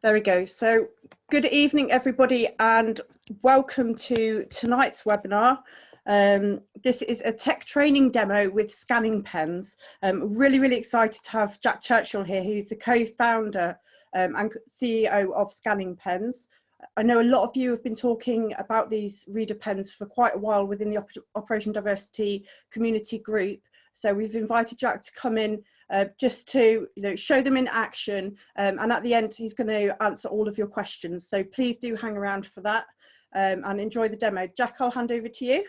There we go. So good evening, everybody, and welcome to tonight's webinar. This is a tech training demo with scanning pens. Really excited to have Jack Churchill here, who's the co-founder and CEO of Scanning Pens. I know a lot of you have been talking about these reader pens for quite a while within the Operation Diversity community group. So we've invited Jack to come in just to show them in action, and at the end he's going to answer all of your questions. So please do hang around for that and enjoy the demo. Jack, I'll hand over to you.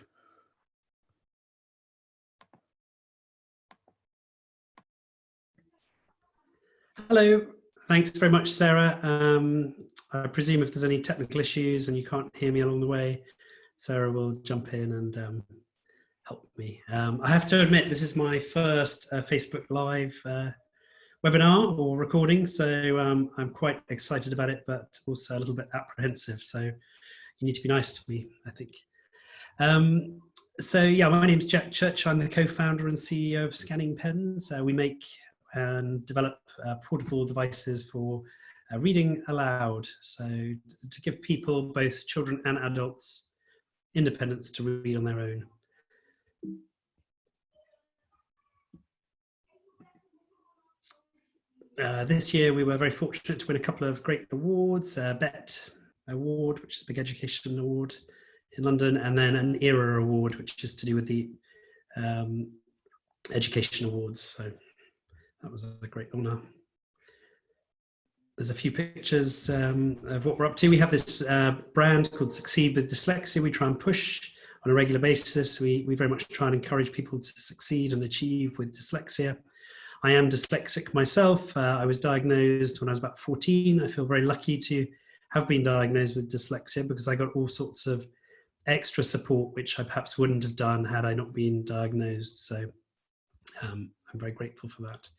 Hello, thanks very much, Sarah. I presume if there's any technical issues and you can't hear me along the way, Sarah will jump in and help me. I have to admit, this is my first Facebook Live webinar or recording, so I'm quite excited about it, but also a little bit apprehensive. So you need to be nice to me, I think. So yeah, my name's Jack Church. I'm the co-founder and CEO of Scanning Pens. We make and develop portable devices for reading aloud. So to give people, both children and adults, independence to read on their own. This year we were very fortunate to win a couple of great awards, BET Award, which is a big education award in London, and then an ERA Award, which is to do with the education awards. So that was a great honour. There's a few pictures of what we're up to. We have this brand called Succeed with Dyslexia. We try and push on a regular basis. We very much try and encourage people to succeed and achieve with dyslexia. I am dyslexic myself. I was diagnosed when I was about 14. I feel very lucky to have been diagnosed with dyslexia because I got all sorts of extra support which I perhaps wouldn't have done had I not been diagnosed. So I'm very grateful for that.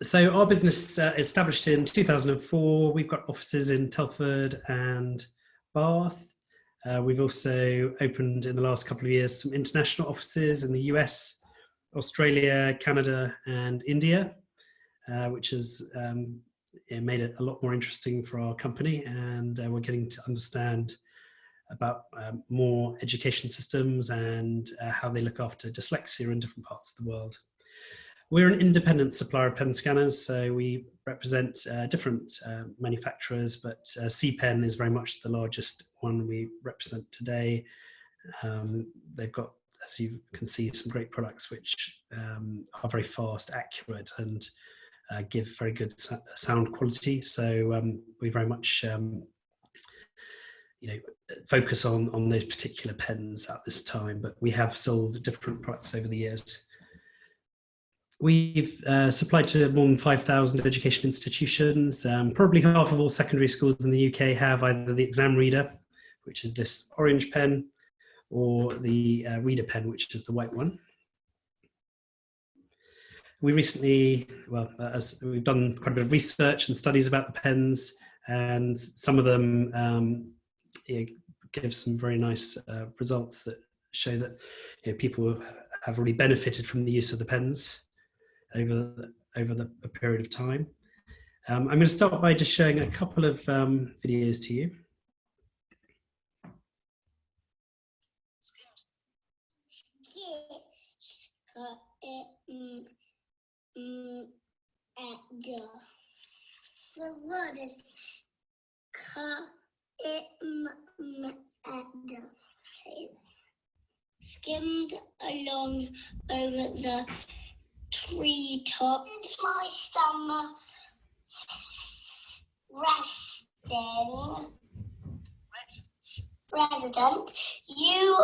So our business established in 2004. We've got offices in Telford and Bath. We've also opened in the last couple of years some international offices in the US, Australia, Canada, and India, which has made it a lot more interesting for our company. And we're getting to understand about more education systems and how they look after dyslexia in different parts of the world. We're an independent supplier of pen scanners, so we represent different manufacturers, but CPen is very much the largest one we represent today. They've got, as you can see, some great products which are very fast, accurate, and give very good sound quality. So we very much focus on those particular pens at this time, but we have sold different products over the years. We've supplied to more than 5,000 education institutions. Probably half of all secondary schools in the UK have either the exam reader, which is this orange pen, or the ReaderPen, which is the white one. We recently, as we've done quite a bit of research and studies about the pens, and some of them give some very nice results that show that people have really benefited from the use of the pens over a period of time. I'm going to start by just showing a couple of videos to you. The word is skimmed along over the treetop. This is my summer resident. You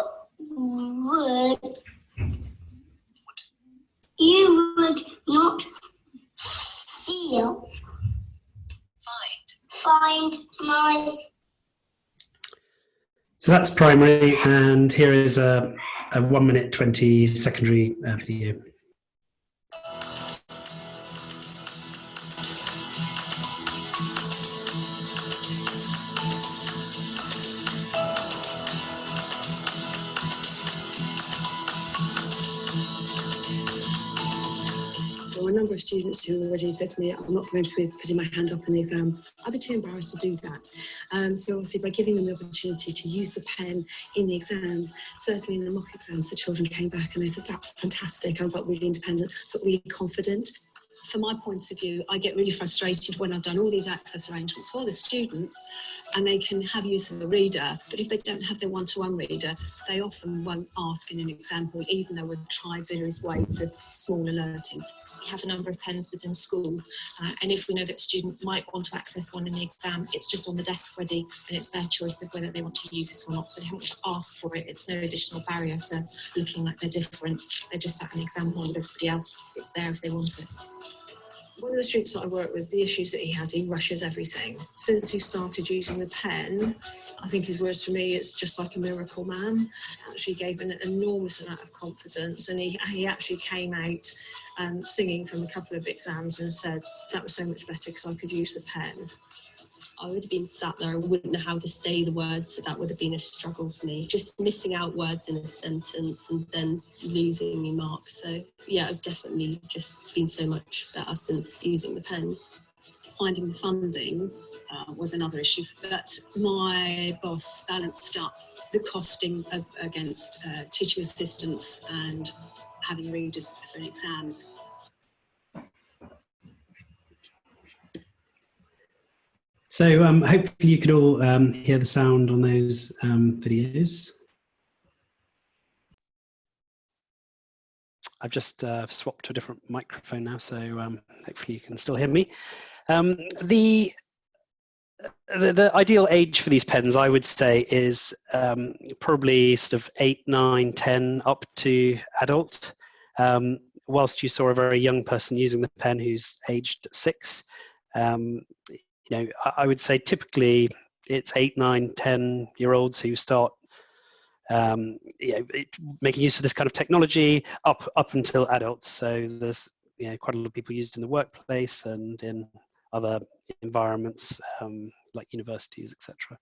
would not find my. So that's primary, and here is a 1 minute 20 secondary video. are a number of students who already said to me, I'm not going to be putting my hand up in the exam. I'd be too embarrassed to do that. So obviously by giving them the opportunity to use the pen in the exams, certainly in the mock exams, the children came back and they said, that's fantastic. I felt really independent, felt really confident. From my point of view, I get really frustrated when I've done all these access arrangements for the students and they can have use of the reader, but if they don't have their one-to-one reader, they often won't ask in an example, even though we'll try various ways of small alerting. We have a number of pens within school, and if we know that a student might want to access one in the exam, it's just on the desk ready, and it's their choice of whether they want to use it or not, so they haven't got to ask for it. It's no additional barrier to looking like they're different. They're just sat in the exam hall with everybody else. It's there if they want it. One of the students that I work with, the issues that he has, he rushes everything. Since he started using the pen, I think his words to me, it's just like a miracle man. Actually gave an enormous amount of confidence, and he actually came out singing from a couple of exams and said, that was so much better because I could use the pen. I would have been sat there, I wouldn't know how to say the words, so that would have been a struggle for me. Just missing out words in a sentence and then losing me marks. So yeah, I've definitely just been so much better since using the pen. Finding the funding was another issue, but my boss balanced up the costing against teaching assistants and having readers for exams. So hopefully you could all hear the sound on those videos. I've just swapped to a different microphone now, so hopefully you can still hear me. The ideal age for these pens, I would say, is probably sort of 8, 9, 10, up to adult. Whilst you saw a very young person using the pen who's aged 6, you know, I would say typically it's 8, 9, 10-year-olds who start making use of this kind of technology up until adults. So there's quite a lot of people used in the workplace and in other environments like universities, etc.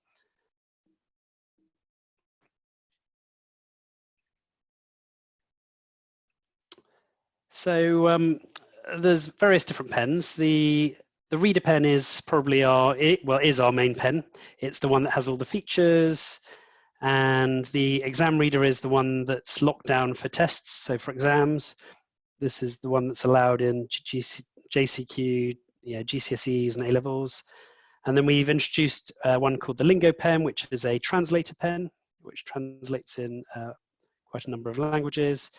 So there's various different pens. The ReaderPen is probably is our main pen. It's the one that has all the features, and the exam reader is the one that's locked down for tests. So for exams, this is the one that's allowed in JCQ, GCSEs and A-levels. And then we've introduced one called the Lingo Pen, which is a translator pen, which translates in quite a number of languages.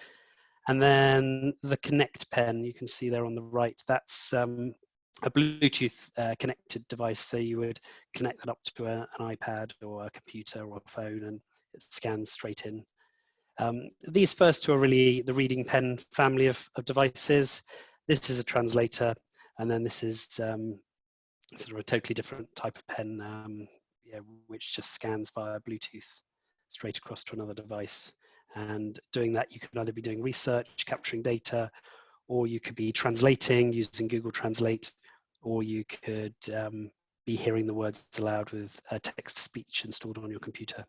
And then the Connect Pen, you can see there on the right, that's a Bluetooth connected device. So you would connect that up to an iPad or a computer or a phone, and it scans straight in. These first two are really the reading pen family of devices. This is a translator, and then this is sort of a totally different type of pen, which just scans via Bluetooth straight across to another device. And doing that, you could either be doing research, capturing data, or you could be translating using Google Translate, or you could be hearing the words aloud with text-to-speech installed on your computer.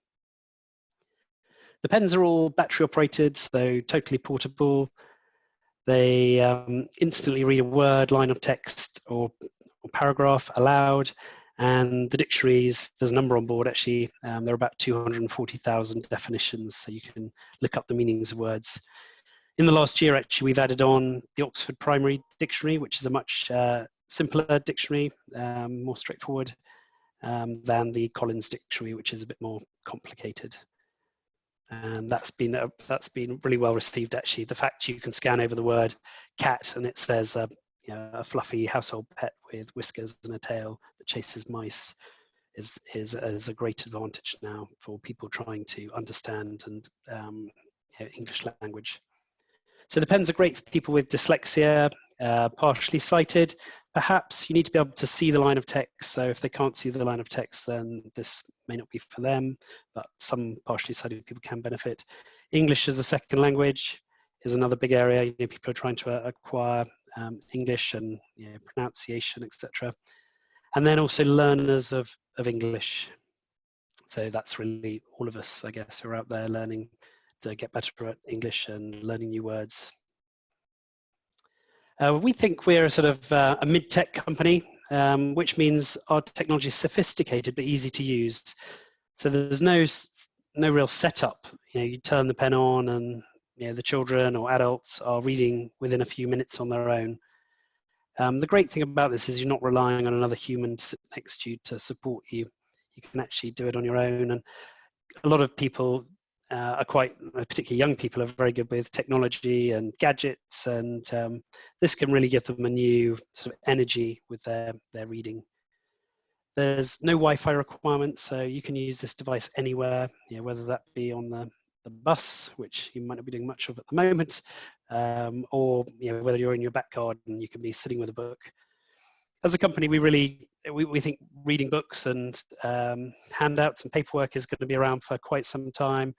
The pens are all battery operated, so totally portable. They instantly read a word, line of text, or paragraph aloud. And the dictionaries, there's a number on board actually. There are about 240,000 definitions, so you can look up the meanings of words. In the last year, actually, we've added on the Oxford Primary Dictionary, which is a much simpler dictionary, more straightforward than the Collin's Dictionary, which is a bit more complicated. And that's been really well received, actually. The fact you can scan over the word cat and it says a fluffy household pet with whiskers and a tail that chases mice is a great advantage now for people trying to understand and English language. So the pens are great for people with dyslexia, partially sighted. Perhaps you need to be able to see the line of text. So if they can't see the line of text, then this may not be for them, but some partially sighted people can benefit. English as a second language is another big area. People are trying to acquire English and pronunciation, etc. And then also learners of English. So that's really all of us, I guess, who are out there learning to get better at English and learning new words. We think we're a sort of a mid-tech company, which means our technology is sophisticated but easy to use. So there's no real setup. You turn the pen on and the children or adults are reading within a few minutes on their own. The great thing about this is you're not relying on another human to sit next to you to support you. You can actually do it on your own. And a lot of people are particularly young people, are very good with technology and gadgets, and this can really give them a new sort of energy with their reading. There's no Wi-Fi requirements, so you can use this device anywhere, whether that be on the bus, which you might not be doing much of at the moment, or whether you're in your back garden, you can be sitting with a book. As a company, we think reading books and handouts and paperwork is going to be around for quite some time.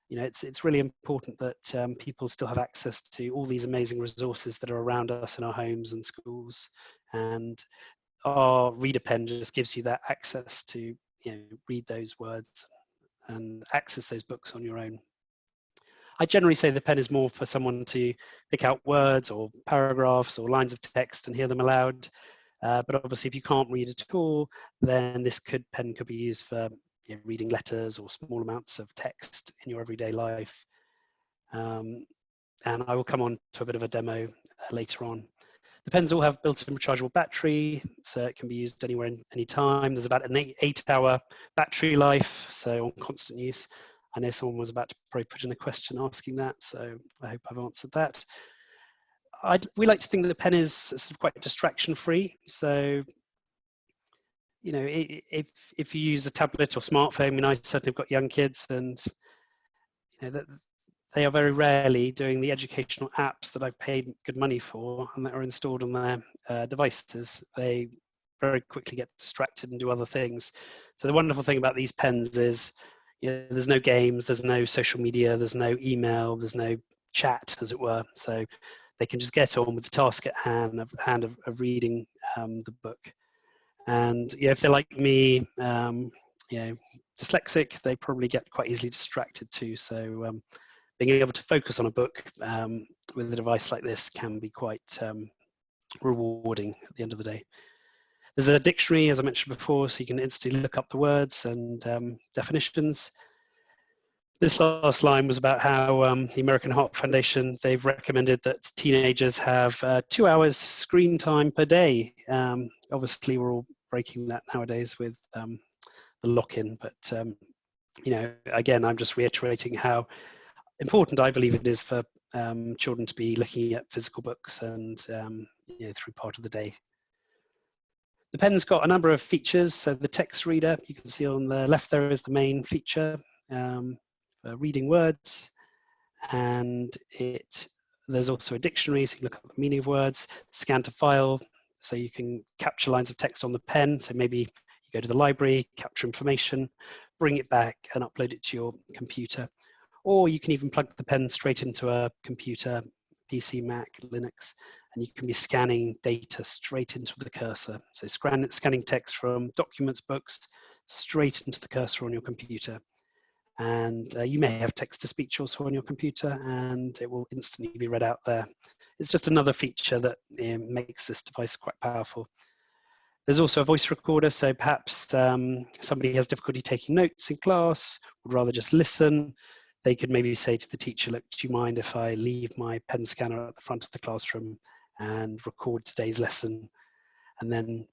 It's really important that people still have access to all these amazing resources that are around us in our homes and schools, and our ReaderPen just gives you that access to read those words and access those books on your own. I generally say the pen is more for someone to pick out words or paragraphs or lines of text and hear them aloud. But obviously, if you can't read at all, then this pen could be used for reading letters or small amounts of text in your everyday life. And I will come on to a bit of a demo later on. The pens all have built-in rechargeable battery, so it can be used anywhere, any time. There's about an 8-hour battery life, so on constant use. I know someone was about to probably put in a question asking that, so I hope I've answered that. We like to think that the pen is sort of quite distraction-free. So, if you use a tablet or smartphone, I certainly have got young kids, and that they are very rarely doing the educational apps that I've paid good money for and that are installed on their devices. They very quickly get distracted and do other things. So the wonderful thing about these pens is there's no games, there's no social media, there's no email, there's no chat, as it were. So they can just get on with the task at hand of reading the book. And if they're like me, dyslexic, they probably get quite easily distracted too. So being able to focus on a book with a device like this can be quite rewarding at the end of the day. There's a dictionary, as I mentioned before, so you can instantly look up the words and definitions. This last line was about how the American Heart Foundation, they've recommended that teenagers have 2 hours screen time per day. Obviously, we're all breaking that nowadays with the lock-in, but again, I'm just reiterating how important I believe it is for children to be looking at physical books and through part of the day. The pen's got a number of features. So the text reader, you can see on the left there is the main feature for reading words, and there's also a dictionary, so you can look up the meaning of words. Scan to file, so you can capture lines of text on the pen. So maybe you go to the library, capture information, bring it back and upload it to your computer. Or you can even plug the pen straight into a computer, PC, Mac, Linux, and you can be scanning data straight into the cursor. So scanning text from documents, books, straight into the cursor on your computer. And you may have text-to-speech also on your computer, and it will instantly be read out there. It's just another feature that makes this device quite powerful. There's also a voice recorder, so perhaps somebody has difficulty taking notes in class, would rather just listen. They could maybe say to the teacher, look, do you mind if I leave my pen scanner at the front of the classroom and record today's lesson? And then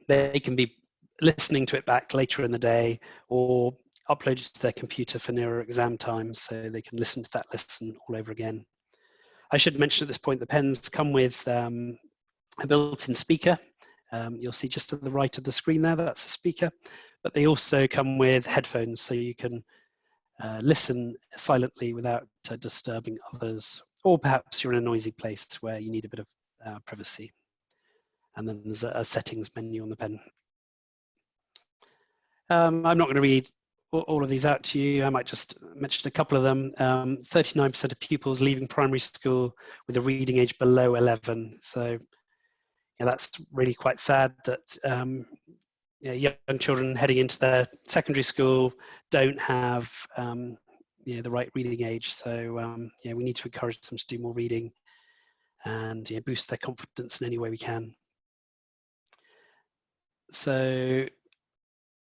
they can be listening to it back later in the day, or upload it to their computer for nearer exam time, so they can listen to that lesson all over again. I should mention at this point, the pens come with a built-in speaker. You'll see just to the right of the screen there, that's a speaker, but they also come with headphones, so you can listen silently without disturbing others, or perhaps you're in a noisy place where you need a bit of privacy. And then there's a settings menu on the pen. I'm not going to read all of these out to you. I might just mention a couple of them. 39% of pupils leaving primary school with a reading age below 11. So that's really quite sad that young children heading into their secondary school don't have the right reading age. So we need to encourage them to do more reading. and boost their confidence in any way we can. So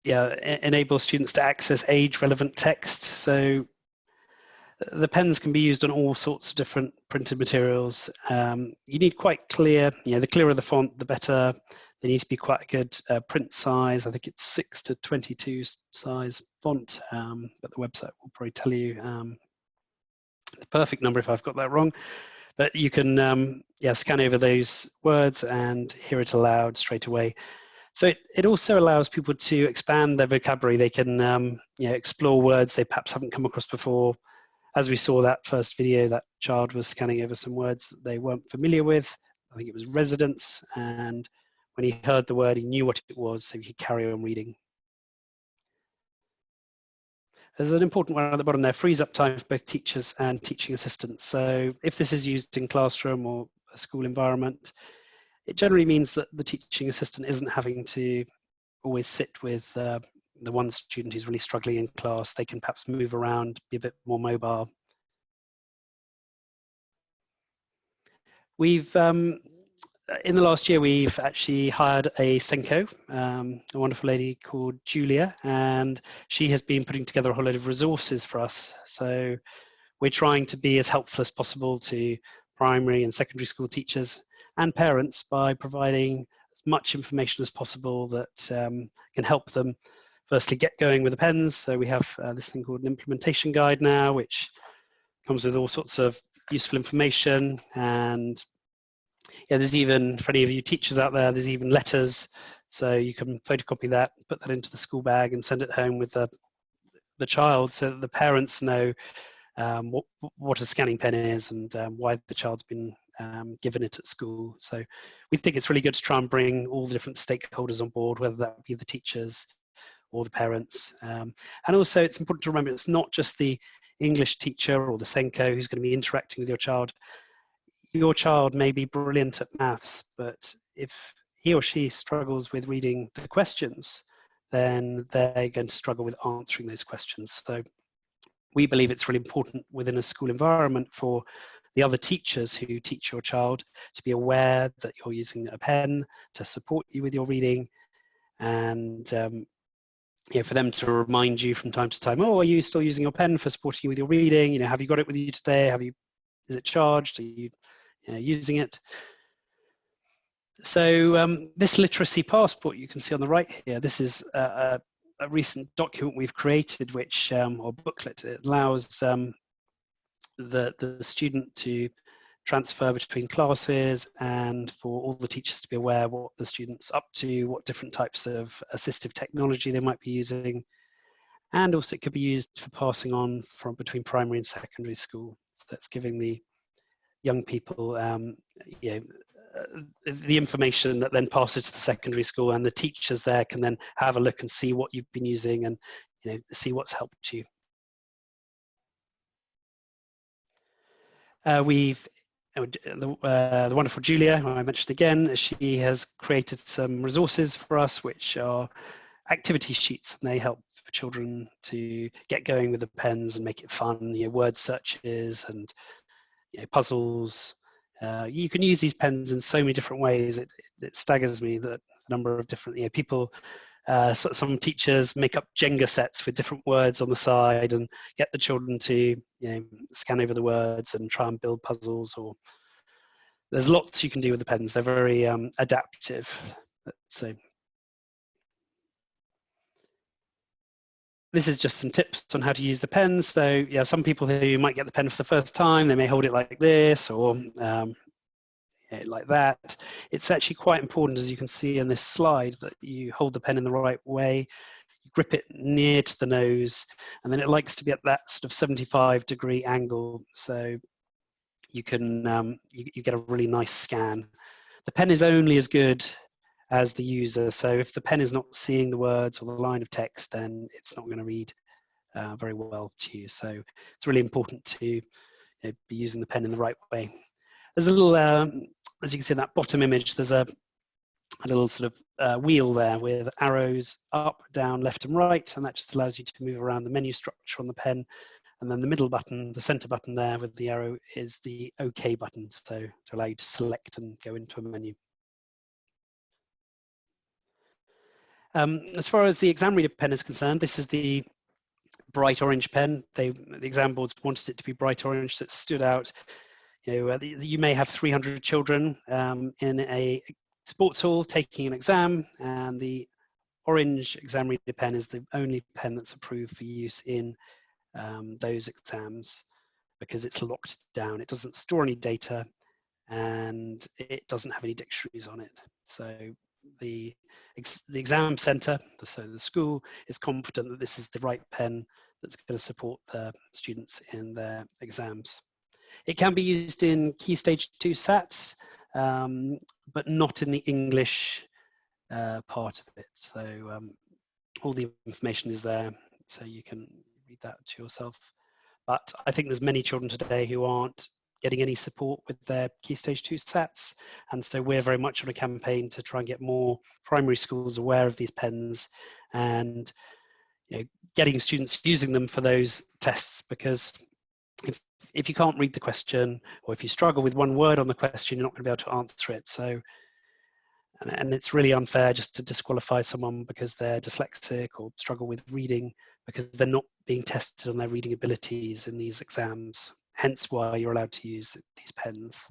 enable students to access age-relevant text. So the pens can be used on all sorts of different printed materials. You need quite clear, the clearer the font, the better. They need to be quite a good print size. I think it's 6 to 22 size font, but the website will probably tell you the perfect number if I've got that wrong. But you can scan over those words and hear it aloud straight away. So it also allows people to expand their vocabulary. They can explore words they perhaps haven't come across before. As we saw that first video, that child was scanning over some words that they weren't familiar with. I think it was residence, and when he heard the word, he knew what it was, so he could carry on reading. There's an important one at the bottom there, frees up time for both teachers and teaching assistants. So if this is used in classroom or a school environment, it generally means that the teaching assistant isn't having to always sit with the one student who's really struggling in class. They can perhaps move around, be a bit more mobile. We've, in the last year, we've actually hired a Senko, a wonderful lady called Julia, and she has been putting together a whole load of resources for us. So we're trying to be as helpful as possible to primary and secondary school teachers and parents by providing as much information as possible that can help them firstly get going with the pens. So we have this thing called an implementation guide now, which comes with all sorts of useful information. And there's even, for any of you teachers out there, there's even letters. So you can photocopy that, put that into the school bag and send it home with the child, so that the parents know what a scanning pen is and why the child's been given it at school. So we think it's really good to try and bring all the different stakeholders on board, whether that be the teachers or the parents. And also it's important to remember it's not just the English teacher or the Senko who's going to be interacting with your child. Your child may be brilliant at maths, but if he or she struggles with reading the questions, then they're going to struggle with answering those questions. So we believe it's really important within a school environment for the other teachers who teach your child to be aware that you're using a pen to support you with your reading, and for them to remind you from time to time, oh, are you still using your pen for supporting you with your reading? Have you got it with you today? Is it charged? Are you using it? So this literacy passport you can see on the right here, this is a recent document we've created, which or booklet. It allows the student to transfer between classes and for all the teachers to be aware what the student's up to, what different types of assistive technology they might be using. And also it could be used for passing on from between primary and secondary school. So that's giving the young people the information that then passes to the secondary school, and the teachers there can then have a look and see what you've been using and see what's helped you. The wonderful Julia, who I mentioned again, she has created some resources for us, which are activity sheets, and they help children to get going with the pens and make it fun. Word searches and puzzles. You can use these pens in so many different ways. It staggers me that the number of different people. Some teachers make up Jenga sets with different words on the side and get the children to scan over the words and try and build puzzles. Or there's lots you can do with the pens. They're very adaptive. So this is just some tips on how to use the pen. So some people who might get the pen for the first time, they may hold it like this or like that. It's actually quite important, as you can see in this slide, that you hold the pen in the right way, you grip it near to the nose, and then it likes to be at that sort of 75-degree angle, so you can you get a really nice scan. The pen is only as good as the user, so if the pen is not seeing the words or the line of text, then it's not going to read very well to you. So it's really important to be using the pen in the right way. There's a little, as you can see in that bottom image, there's a little sort of wheel there with arrows up, down, left and right, and that just allows you to move around the menu structure on the pen And then the middle button, the center button there with the arrow, is the OK button, so to allow you to select and go into a menu. As far as the exam reader pen is concerned, this is the bright orange pen. The exam boards wanted it to be bright orange, so it stood out. You may have 300 children in a sports hall taking an exam, and the orange exam reader pen is the only pen that's approved for use in those exams, because it's locked down. It doesn't store any data, and it doesn't have any dictionaries on it. So the exam centre, so the school, is confident that this is the right pen that's going to support the students in their exams. It can be used in Key Stage 2 SATs, but not in the English part of it. So all the information is there, so you can read that to yourself. But I think there's many children today who aren't getting any support with their Key Stage 2 SATs, and so we're very much on a campaign to try and get more primary schools aware of these pens, and getting students using them for those tests, because if you can't read the question, or if you struggle with one word on the question, you're not going to be able to answer it. So, and it's really unfair just to disqualify someone because they're dyslexic or struggle with reading, because they're not being tested on their reading abilities in these exams. Hence why you're allowed to use these pens.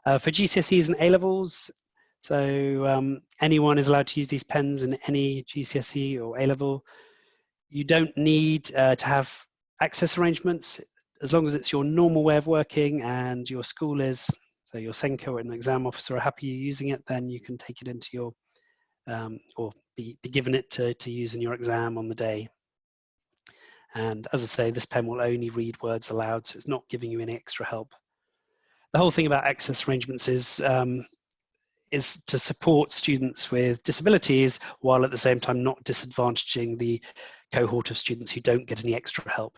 For GCSEs and A-levels, so anyone is allowed to use these pens in any GCSE or A-level. You don't need to have access arrangements, as long as it's your normal way of working and your school is, so your Senko and the exam officer are happy using it, then you can take it into your, or be given it to use in your exam on the day. And as I say, this pen will only read words aloud, so it's not giving you any extra help. The whole thing about access arrangements is to support students with disabilities, while at the same time not disadvantaging the cohort of students who don't get any extra help.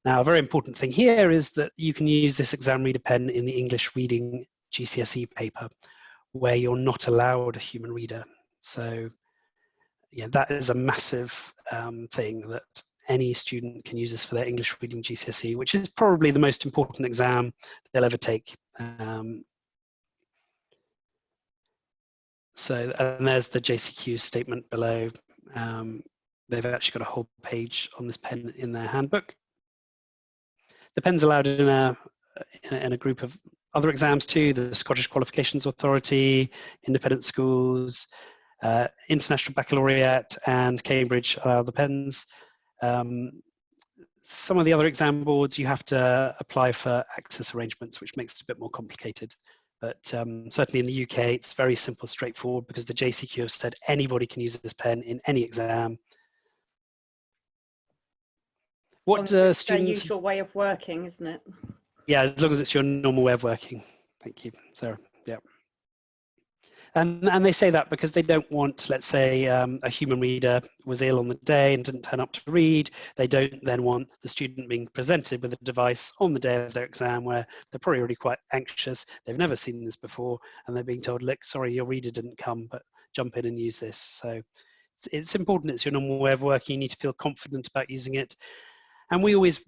Now, a very important thing here is that you can use this exam reader pen in the English reading GCSE paper, where you're not allowed a human reader. So yeah, that is a massive thing, that any student can use this for their English reading GCSE, which is probably the most important exam they'll ever take. So, and there's the JCQ statement below. They've actually got a whole page on this pen in their handbook. The pen's allowed in a group of other exams too: the Scottish Qualifications Authority, independent schools, International Baccalaureate, and Cambridge allow the pens. Some of the other exam boards, you have to apply for access arrangements, which makes it a bit more complicated. But certainly in the UK, it's very simple, straightforward, because the JCQ have said anybody can use this pen in any exam. What students? Their usual way of working, isn't it? Yeah, as long as it's your normal way of working. Thank you, Sarah. Yeah. And they say that because they don't want, let's say, a human reader was ill on the day and didn't turn up to read. They don't then want the student being presented with a device on the day of their exam where they're probably already quite anxious. They've never seen this before, and they're being told, look, sorry, your reader didn't come, but jump in and use this. So it's important. It's your normal way of working. You need to feel confident about using it. And we always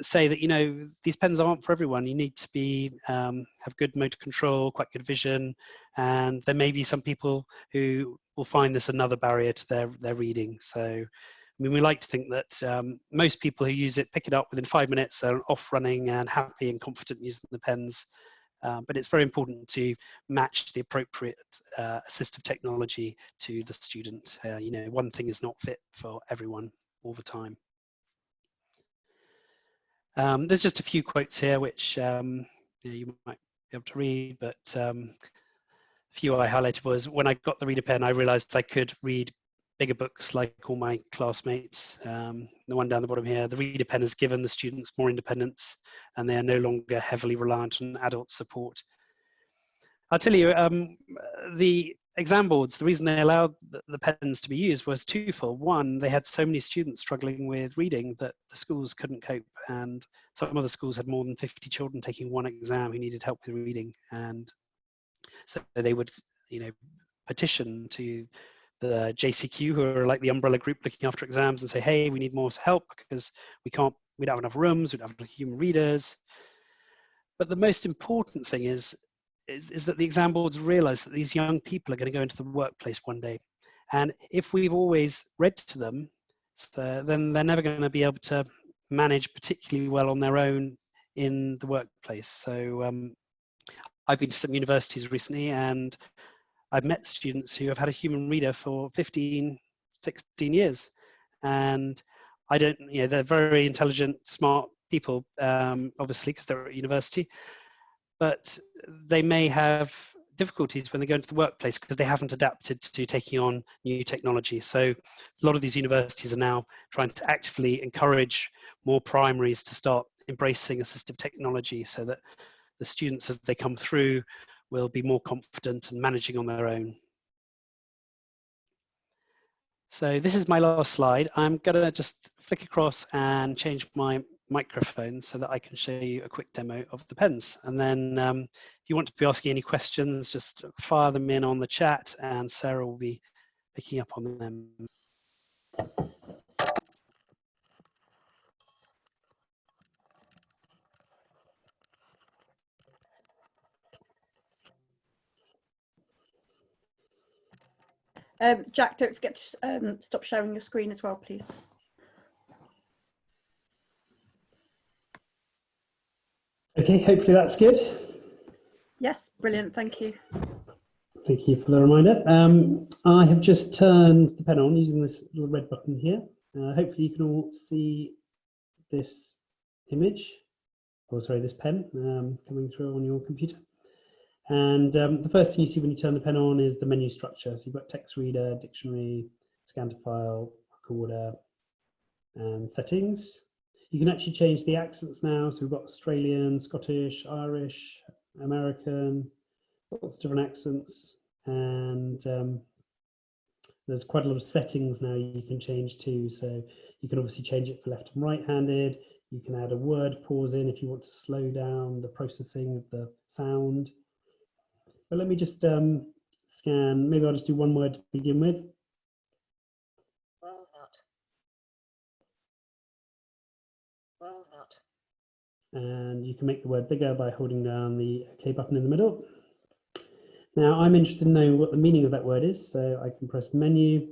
say that, these pens aren't for everyone. You need to be have good motor control, quite good vision, and there may be some people who will find this another barrier to their reading. So, I mean, we like to think that most people who use it pick it up within 5 minutes, are off running and happy and confident using the pens. But it's very important to match the appropriate assistive technology to the student. One thing is not fit for everyone all the time. There's just a few quotes here which you might be able to read, but a few I highlighted was, when I got the ReaderPen, I realized I could read bigger books like all my classmates. The one down the bottom here, the ReaderPen has given the students more independence, and they are no longer heavily reliant on adult support. I'll tell you, the exam boards, the reason they allowed the pens to be used was twofold. One, they had so many students struggling with reading that the schools couldn't cope, and some other schools had more than 50 children taking one exam who needed help with reading, and so they would petition to the JCQ, who are like the umbrella group looking after exams, and say, hey, we need more help because we don't have enough rooms, we don't have enough human readers. But the most important thing is that the exam boards realize that these young people are going to go into the workplace one day. And if we've always read to them, then they're never going to be able to manage particularly well on their own in the workplace. So I've been to some universities recently, and I've met students who have had a human reader for 15, 16 years. And they're very intelligent, smart people, obviously, because they're at university, but they may have difficulties when they go into the workplace because they haven't adapted to taking on new technology. So a lot of these universities are now trying to actively encourage more primaries to start embracing assistive technology so that the students, as they come through, will be more confident and managing on their own. So this is my last slide. I'm going to just flick across and change my microphone so that I can show you a quick demo of the pens. And then if you want to be asking any questions, just fire them in on the chat and Sarah will be picking up on them. Jack, don't forget to stop sharing your screen as well, please. Okay, hopefully that's good. Yes, brilliant, thank you. Thank you for the reminder. I have just turned the pen on using this little red button here. Hopefully you can all see this image, or sorry, this pen coming through on your computer. And the first thing you see when you turn the pen on is the menu structure. So you've got text reader, dictionary, scan to file, recorder, and settings. You can actually change the accents now. So we've got Australian, Scottish, Irish, American, lots of different accents. And there's quite a lot of settings now you can change too. So you can obviously change it for left and right-handed. You can add a word pause in if you want to slow down the processing of the sound. But let me just scan, maybe I'll just do one word to begin with. Walnut. Walnut. And you can make the word bigger by holding down the OK button in the middle. Now I'm interested in knowing what the meaning of that word is, so I can press menu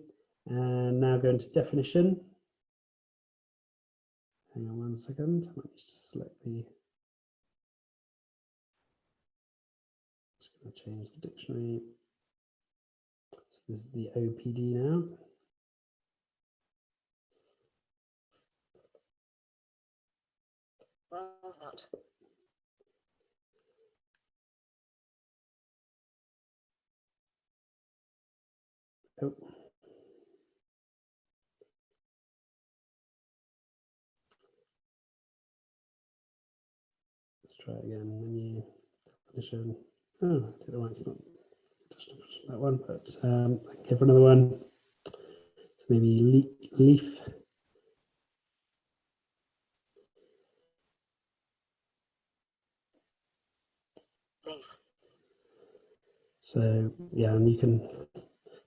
and now go into definition. Hang on 1 second, let me just select the, just going to change the dictionary. So this is the OPD now. Walnut. Oh. Let's try it again. Menu, definition. Oh, I don't know why it's not that one, but I can go for another one. So maybe leaf. Leaf. So yeah, and you can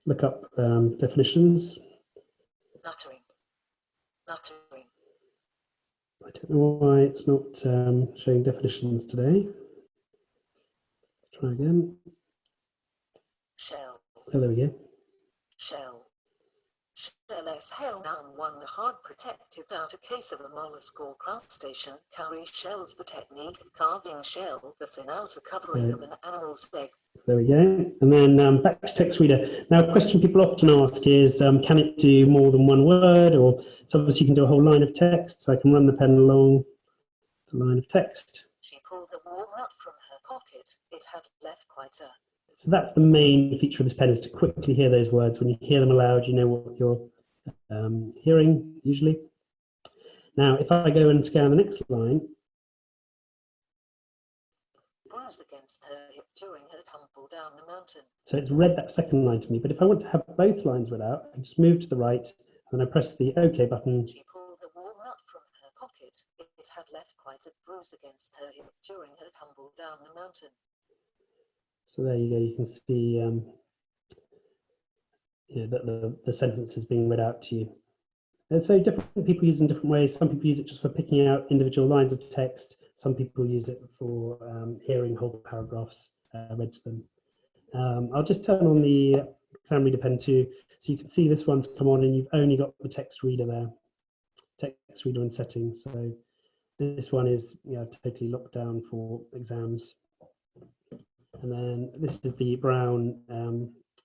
look up definitions. Nuttering. Nuttering. I don't know why it's not showing definitions today. Try again. Shell. Oh, there we go. Shell. Shell-less hail noun 1. The hard protective outer case of a mollusk or crustacean. Cowrie shells. The technique of carving shell. The thin outer covering of an animal's egg. There we go. And then back to text reader. Now, a question people often ask is, can it do more than one word? Or so obviously you can do a whole line of text. So I can run the pen along the line of text. She pulled the walnut from her pocket. It had left quite a... So that's the main feature of this pen, is to quickly hear those words. When you hear them aloud, you know what you're hearing, usually. Now, if I go and scan the next line, bruised against her hip during her tumble down the mountain. so it's read that second line to me, but if I want to have both lines read out, I just move to the right and I press the OK button. She pulled the walnut from her pocket. It had left quite a bruise against her hip during her tumble down the mountain. So there you go, you can see that the sentence is being read out to you. And so different people use it in different ways. Some people use it just for picking out individual lines of text. Some people use it for hearing whole paragraphs read to them. I'll just turn on the exam reader pen too, so you can see this one's come on and you've only got the text reader there, text reader and settings. So this one is totally locked down for exams. And then this is the brown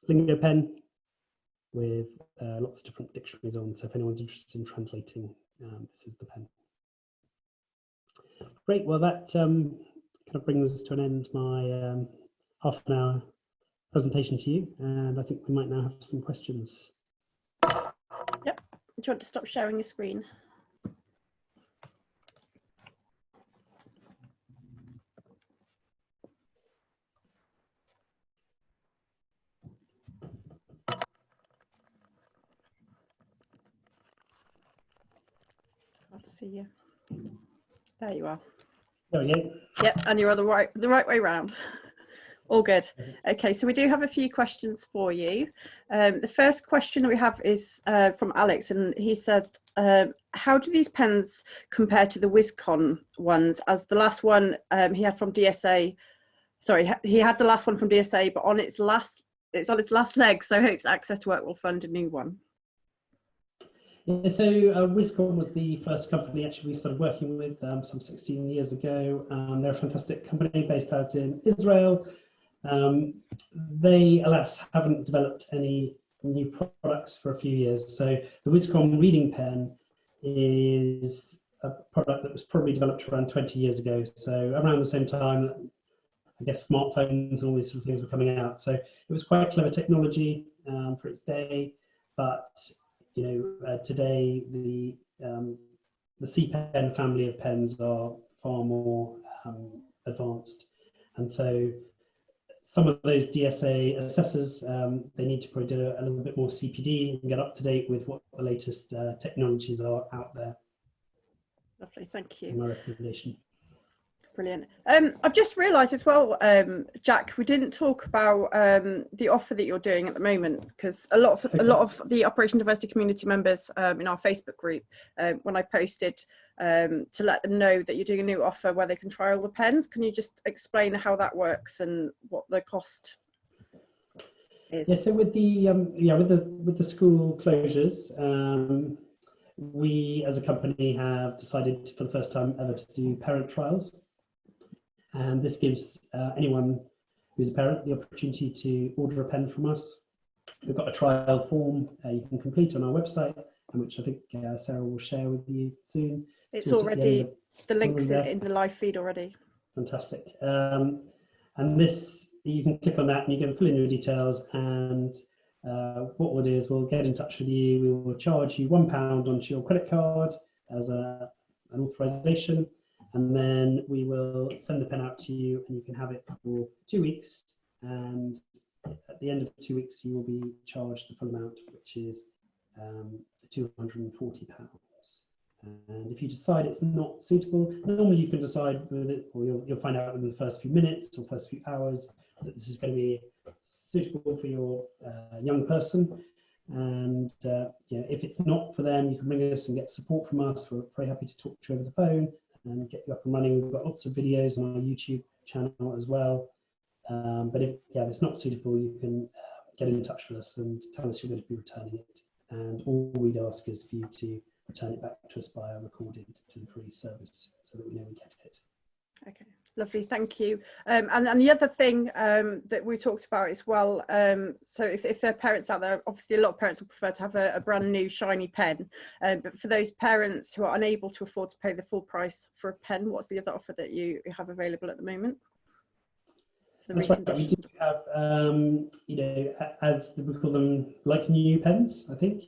lingo pen with lots of different dictionaries on. So if anyone's interested in translating, this is the pen. Great, well that kind of brings us to an end my half an hour presentation to you, and I think we might now have some questions. Yep, do you want to stop sharing your screen? Let's see you. There you are. There we go. Yep, and you're on the right way round. All good. Okay, so we do have a few questions for you. The first question we have is from Alex, and he said, how do these pens compare to the WisCon ones? As the last one he had from DSA, sorry, he had the last one from DSA, but on it's on its last leg, so hopes Access to Work will fund a new one. Yeah, so WisCon was the first company actually we started working with some 16 years ago. They're a fantastic company based out in Israel. They, alas, haven't developed any new products for a few years. So the WisCon reading pen is a product that was probably developed around 20 years ago. So around the same time that, I guess, smartphones and all these sort of things were coming out. So it was quite clever technology for its day, but today the C Pen family of pens are far more advanced, and so some of those DSA assessors they need to probably do a little bit more CPD and get up to date with what the latest technologies are out there. Lovely, thank you. My recommendation. Brilliant. I've just realised as well, Jack, we didn't talk about the offer that you're doing at the moment, because a lot of the Operation Diversity community members in our Facebook group, when I posted to let them know that you're doing a new offer where they can try all the pens, can you just explain how that works and what the cost is? Yeah. So with the with the school closures, we as a company have decided for the first time ever to do parent trials. And this gives anyone who's a parent the opportunity to order a pen from us. We've got a trial form you can complete on our website, and which I think Sarah will share with you soon. It's already, the link's in the live feed already. Fantastic. And this, you can click on that and you can fill in your details, and what we'll do is we'll get in touch with you. We will charge you £1 onto your credit card as an authorization. And then we will send the pen out to you, and you can have it for 2 weeks. And at the end of 2 weeks, you will be charged the full amount, which is £240. And if you decide it's not suitable, normally you can decide with it, or you'll find out within the first few minutes or first few hours that this is going to be suitable for your young person. And if it's not for them, you can ring us and get support from us. We're very happy to talk to you over the phone and get you up and running. We've got lots of videos on our YouTube channel as well. But if it's not suitable, you can get in touch with us and tell us you're going to be returning it. And all we'd ask is for you to return it back to us by a recorded delivery service, so that we know we get it. Okay, lovely, thank you. And the other thing that we talked about as well, so if there are parents out there, obviously a lot of parents will prefer to have a brand new shiny pen, but for those parents who are unable to afford to pay the full price for a pen, what's the other offer that you have available at the moment? That's right, we do have, as we call them, like new pens, I think.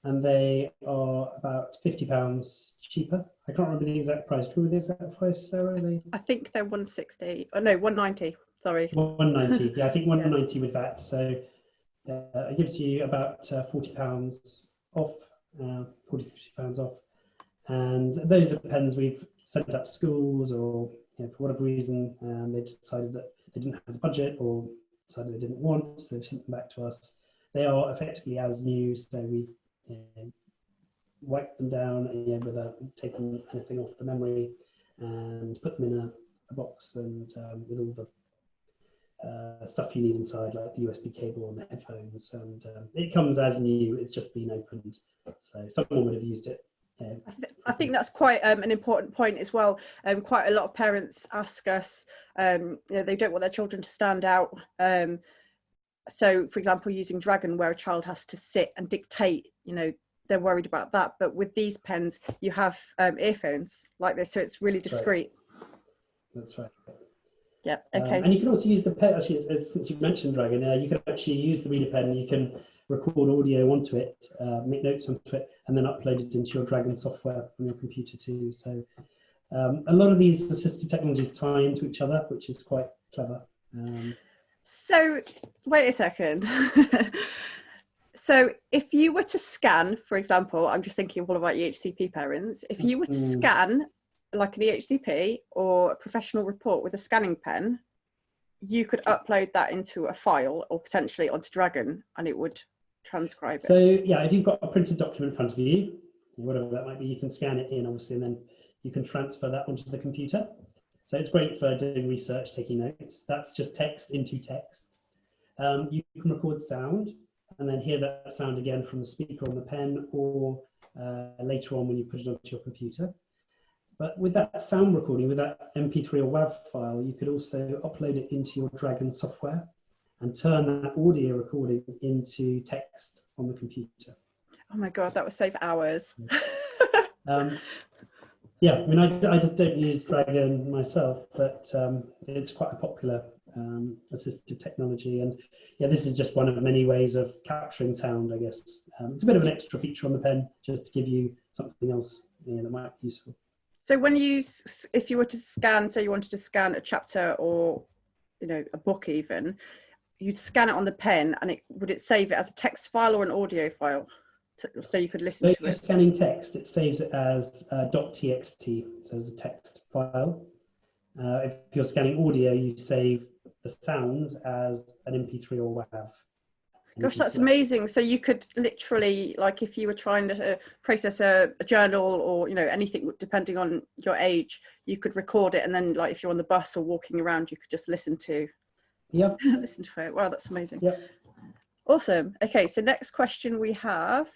And they are about £50 cheaper. I can't remember the exact price. Do you remember the exact price, Sarah? I think they're 160. Oh no, 190. Sorry. 190. Yeah, I think 190 with that. So it gives you about £40 off, £40–50 off. And those are pens we've sent out to schools, or for whatever reason they decided that they didn't have the budget or decided they didn't want, so they've sent them back to us. they are effectively as new. So we wipe them down without taking anything off the memory, and put them in a box, and with all the stuff you need inside, like the USB cable and the headphones, and it comes as new. It's just been opened, so someone would have used it. I think that's quite an important point as well. Quite a lot of parents ask us, they don't want their children to stand out. So, for example, using Dragon, where a child has to sit and dictate, they're worried about that. But with these pens, you have earphones like this, so it's really discreet. That's right. Yeah. Okay. And you can also use the pen. Actually, since you've mentioned Dragon, you can actually use the ReaderPen. You can record audio onto it, make notes onto it, and then upload it into your Dragon software on your computer too. So a lot of these assistive technologies tie into each other, which is quite clever. So wait a second. So if you were to scan, for example, I'm just thinking of all of our EHCP parents, if you were to scan like an EHCP or a professional report with a scanning pen, you could upload that into a file or potentially onto Dragon, and it would transcribe it. So yeah, if you've got a printed document in front of you, whatever that might be, you can scan it in, obviously, and then you can transfer that onto the computer. So it's great for doing research, taking notes. That's just text into text. You can record sound and then hear that sound again from the speaker on the pen, or later on when you put it onto your computer. But with that sound recording, with that MP3 or WAV file, you could also upload it into your Dragon software and turn that audio recording into text on the computer. Oh my God, that would save hours. Yeah, I mean, I just don't use Dragon myself, but it's quite a popular assistive technology. And yeah, this is just one of many ways of capturing sound, I guess. It's a bit of an extra feature on the pen, just to give you something else that might be useful. So when if you were to scan, say you wanted to scan a chapter or, a book even, you'd scan it on the pen, and would it save it as a text file or an audio file? So you could listen to it. If you're scanning text, it saves it as .txt, so as a text file. If you're scanning audio, you save the sounds as an MP3 or WAV. Gosh, that's amazing. So you could literally, like, if you were trying to process a journal or, anything, depending on your age, you could record it, and then, like, if you're on the bus or walking around, you could just listen to it. Wow, that's amazing. Yep. Awesome. Okay, so next question we have.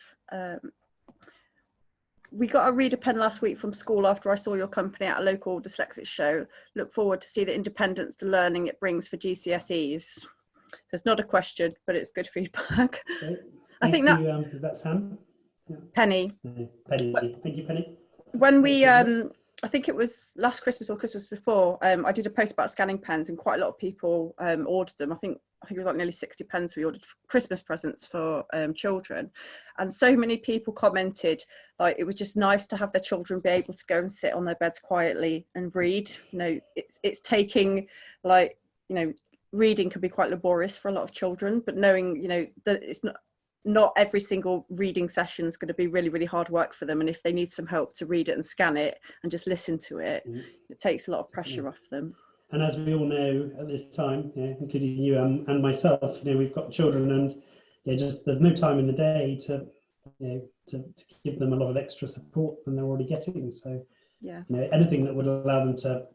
We got a ReaderPen last week from school after I saw your company at a local dyslexic show. Look forward to see the independence to learning it brings for GCSEs. So it's not a question, but it's good feedback. Okay. I think that is that Sam? Yeah. Penny. No, Penny. Thank you, Penny. When we I think it was last Christmas or Christmas before, I did a post about scanning pens, and quite a lot of people ordered them. I think it was like nearly 60 pens we ordered for Christmas presents for children, and so many people commented like it was just nice to have their children be able to go and sit on their beds quietly and read. It's taking, like, reading can be quite laborious for a lot of children, but knowing that it's not every single reading session is going to be really, really hard work for them, and if they need some help to read it and scan it and just listen to it, it takes a lot of pressure off them. And as we all know at this time, including you and myself, we've got children, and just there's no time in the day to give them a lot of extra support than they're already getting. So anything that would allow them to,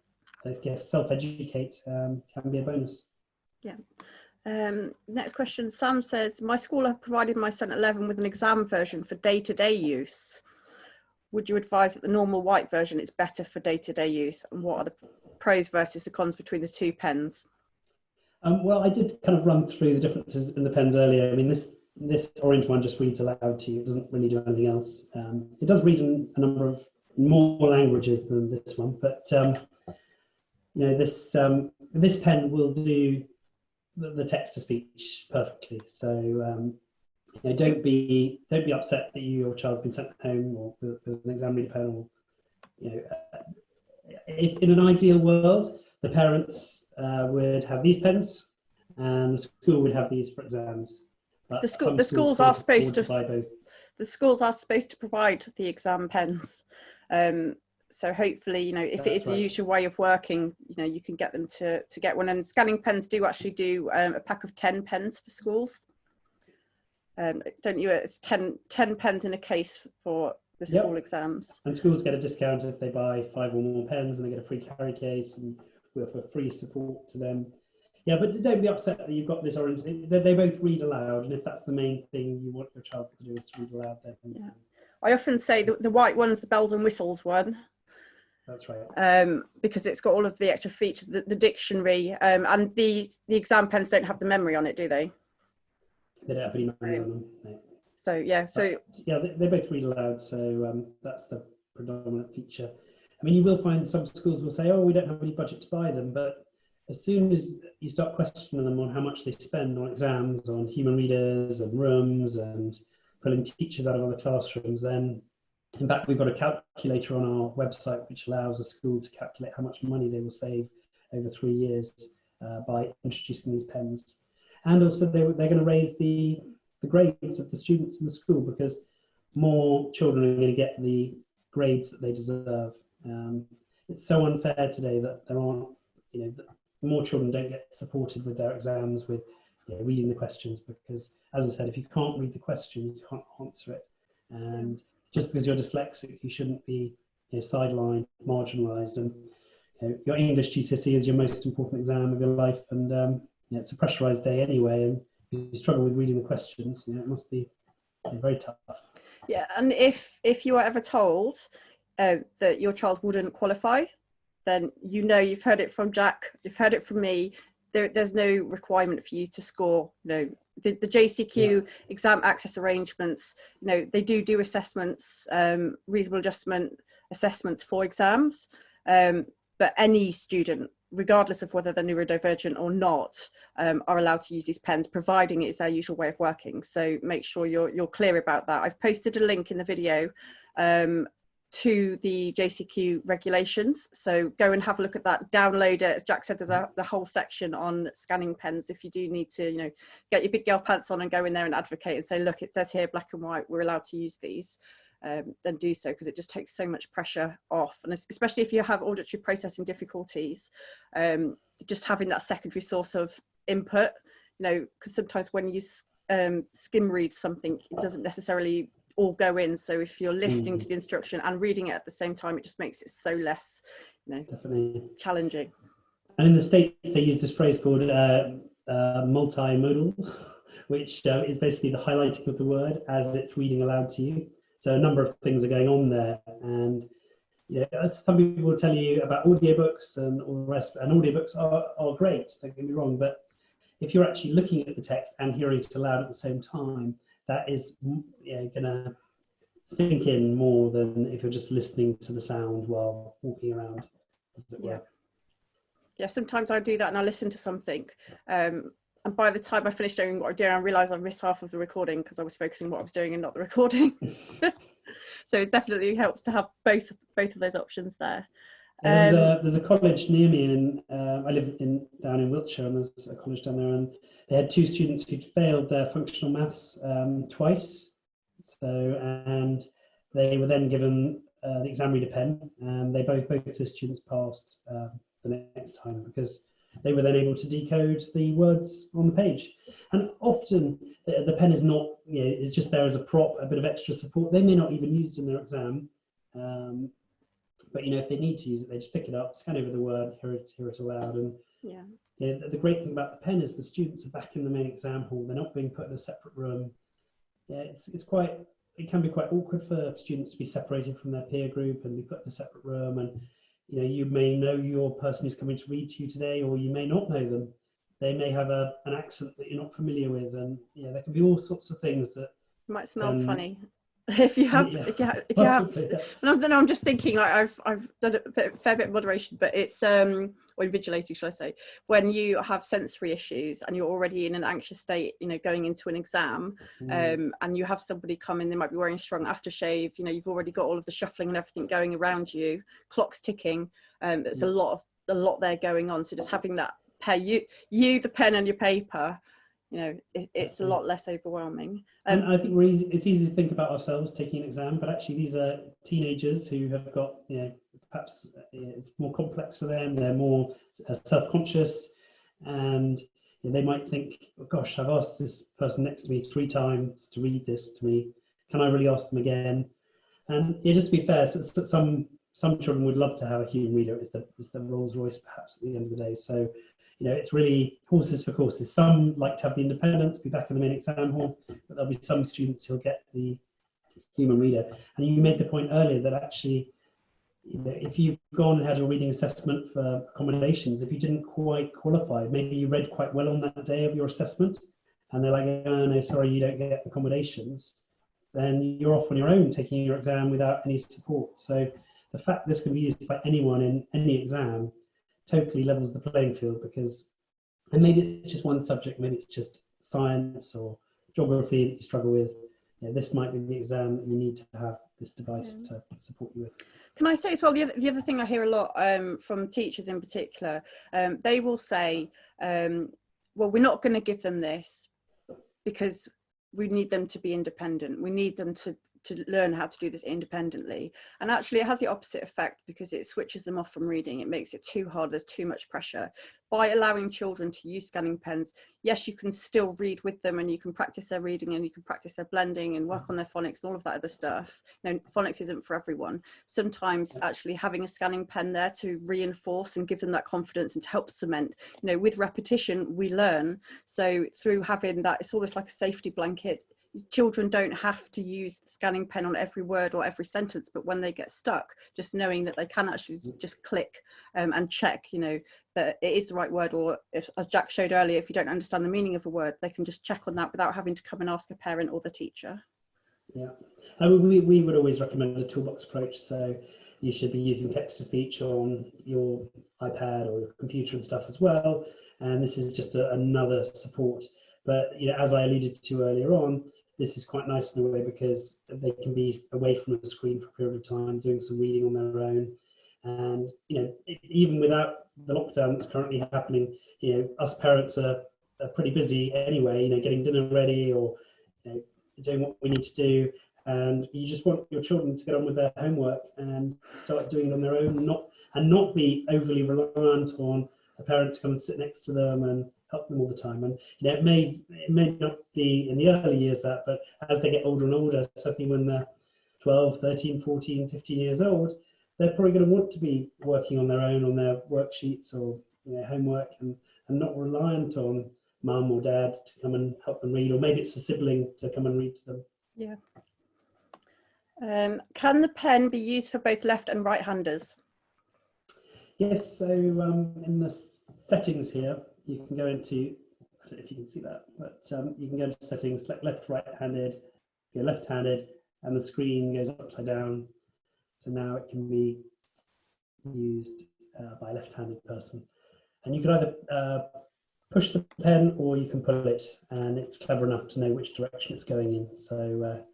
I guess, self-educate can be a bonus. Yeah. Next question. Sam says, my school have provided my son 11 with an exam version for day-to-day use. Would you advise that the normal white version is better for day-to-day use? And what are the pros versus the cons between the two pens? Well, I did kind of run through the differences in the pens earlier. I mean, this orange one just reads aloud to you. It doesn't really do anything else. It does read in a number of more languages than this one, but this pen will do the text-to-speech perfectly. So don't be upset that your child's been sent home or with an exam reader pen. Or if in an ideal world, the parents would have these pens, and the school would have these for exams. But the schools are supposed to provide the exam pens. So hopefully, if it is the usual way of working, you can get them to get one. And scanning pens do actually do a pack of 10 pens for schools. don't you? It's 10 pens in a case for the school exams. And schools get a discount if they buy 5 or more pens, and they get a free carry case, and we offer free support to them. Yeah, but don't be upset that you've got this orange. They both read aloud, and if that's the main thing you want your child to do is to read aloud, then yeah. I often say the white one's the bells and whistles one. That's right. Because it's got all of the extra features, the dictionary, and the exam pens don't have the memory on it, do they? They don't have any memory on them. No. So yeah, they both read aloud, so that's the predominant feature. I mean, you will find some schools will say, "Oh, we don't have any budget to buy them," but as soon as you start questioning them on how much they spend on exams, on human readers and rooms, and pulling teachers out of other classrooms, then in fact we've got a calculator on our website which allows a school to calculate how much money they will save over 3 years by introducing these pens. And also they're going to raise the grades of the students in the school, because more children are going to get the grades that they deserve. It's so unfair today that there aren't, more children don't get supported with their exams with reading the questions, because, as I said, if you can't read the question, you can't answer it. And just because you're dyslexic, you shouldn't be sidelined, marginalised. And your English GCSE is your most important exam of your life, and it's a pressurised day anyway. And if you struggle with reading the questions, it must be very tough. Yeah, and if you are ever told that your child wouldn't qualify, then you've heard it from Jack, you've heard it from me. There's no requirement for you to score. The JCQ exam access arrangements, they do assessments, reasonable adjustment assessments for exams, but any student, regardless of whether they're neurodivergent or not, are allowed to use these pens, providing it's their usual way of working. So make sure you're clear about that. I've posted a link in the video to the JCQ regulations, so go and have a look at that, download it. As Jack said, there's the whole section on scanning pens. If you do need to get your big girl pants on and go in there and advocate and say, look, it says here black and white, we're allowed to use these, then do so, because it just takes so much pressure off. And especially if you have auditory processing difficulties, just having that secondary source of input, because sometimes when you skim read something, it doesn't necessarily all go in. So if you're listening to the instruction and reading it at the same time, it just makes it so less definitely challenging. And in the States they use this phrase called multimodal, which is basically the highlighting of the word as it's reading aloud to you. So a number of things are going on there, and some people will tell you about audiobooks and all the rest, and audiobooks are great, don't get me wrong, but if you're actually looking at the text and hearing it aloud at the same time, that is going to sink in more than if you're just listening to the sound while walking around, as it were. Yeah, sometimes I do that and I listen to something, and by the time I finish doing what I'm doing, I realise I've missed half of the recording because I was focusing on what I was doing and not the recording. So it definitely helps to have both of those options there. There's a college near me, and I live down in Wiltshire, and there's a college down there, and they had 2 students who'd failed their functional maths twice. And they were then given the exam reader pen, and both the students passed the next time, because they were then able to decode the words on the page. And often the pen is not, is just there as a prop, a bit of extra support. They may not even use it in their exam, but if they need to use it, they just pick it up, scan over the word, hear it aloud. And the great thing about the pen is the students are back in the main exam hall. They're not being put in a separate room. It can be quite awkward for students to be separated from their peer group and be put in a separate room. And you may know your person who's coming to read to you today, or you may not know them. They may have an accent that you're not familiar with, and there can be all sorts of things that might smell funny. If you have, then I'm just thinking, I've done a fair bit of moderation, but it's or invigilating, should I say, when you have sensory issues and you're already in an anxious state, going into an exam, and you have somebody come in, they might be wearing a strong aftershave, you've already got all of the shuffling and everything going around you, clock's ticking, there's a lot there going on. So just having that the pen and your paper, it's a lot less overwhelming. And I think it's easy to think about ourselves taking an exam, but actually these are teenagers who have got, perhaps it's more complex for them. They're more self-conscious, and they might think, oh, gosh, I've asked this person next to me 3 times to read this to me. Can I really ask them again? And just to be fair, some children would love to have a human reader. It's the Rolls Royce perhaps at the end of the day. So, it's really horses for courses. Some like to have the independence, be back in the main exam hall, but there'll be some students who'll get the human reader. And you made the point earlier that actually, if you've gone and had your reading assessment for accommodations, if you didn't quite qualify, maybe you read quite well on that day of your assessment, and they're like, oh no, sorry, you don't get accommodations, then you're off on your own taking your exam without any support. So the fact this can be used by anyone in any exam totally levels the playing field, because, and maybe it's just one subject, maybe it's just science or geography that you struggle with. This might be the exam that you need to have this device to support you with. Can I say as well, the other thing I hear a lot from teachers in particular, they will say, well, we're not going to give them this because we need them to be independent. We need them to learn how to do this independently. And actually it has the opposite effect, because it switches them off from reading. It makes it too hard. There's too much pressure. By allowing children to use scanning pens, yes, you can still read with them, and you can practice their reading, and you can practice their blending and work on their phonics and all of that other stuff. Phonics isn't for everyone. Sometimes actually having a scanning pen there to reinforce and give them that confidence and to help cement, with repetition we learn. So through having that, it's almost like a safety blanket. Children don't have to use the scanning pen on every word or every sentence, but when they get stuck, just knowing that they can actually just click and check, that it is the right word, or if, as Jack showed earlier, if you don't understand the meaning of a word, they can just check on that without having to come and ask a parent or the teacher. Yeah, we would always recommend a toolbox approach. So you should be using text-to-speech on your iPad or your computer and stuff as well. And this is just another support. But as I alluded to earlier on, this is quite nice in a way, because they can be away from the screen for a period of time, doing some reading on their own. And even without the lockdown that's currently happening, us parents are pretty busy anyway, getting dinner ready or doing what we need to do. And you just want your children to get on with their homework and start doing it on their own, not be overly reliant on a parent to come and sit next to them and help them all the time. And it may not be in the early years that, but as they get older and older, certainly when they're 12, 13, 14, 15 years old, they're probably going to want to be working on their own, on their worksheets or homework, and not reliant on mum or dad to come and help them read, or maybe it's a sibling to come and read to them. Yeah. Can the pen be used for both left and right-handers? Yes, so in the settings here, you can go into, I don't know if you can see that, but you can go into settings, select left, right-handed, go left-handed, and the screen goes upside down. So now it can be used by a left-handed person. And you can either push the pen or you can pull it, and it's clever enough to know which direction it's going in. So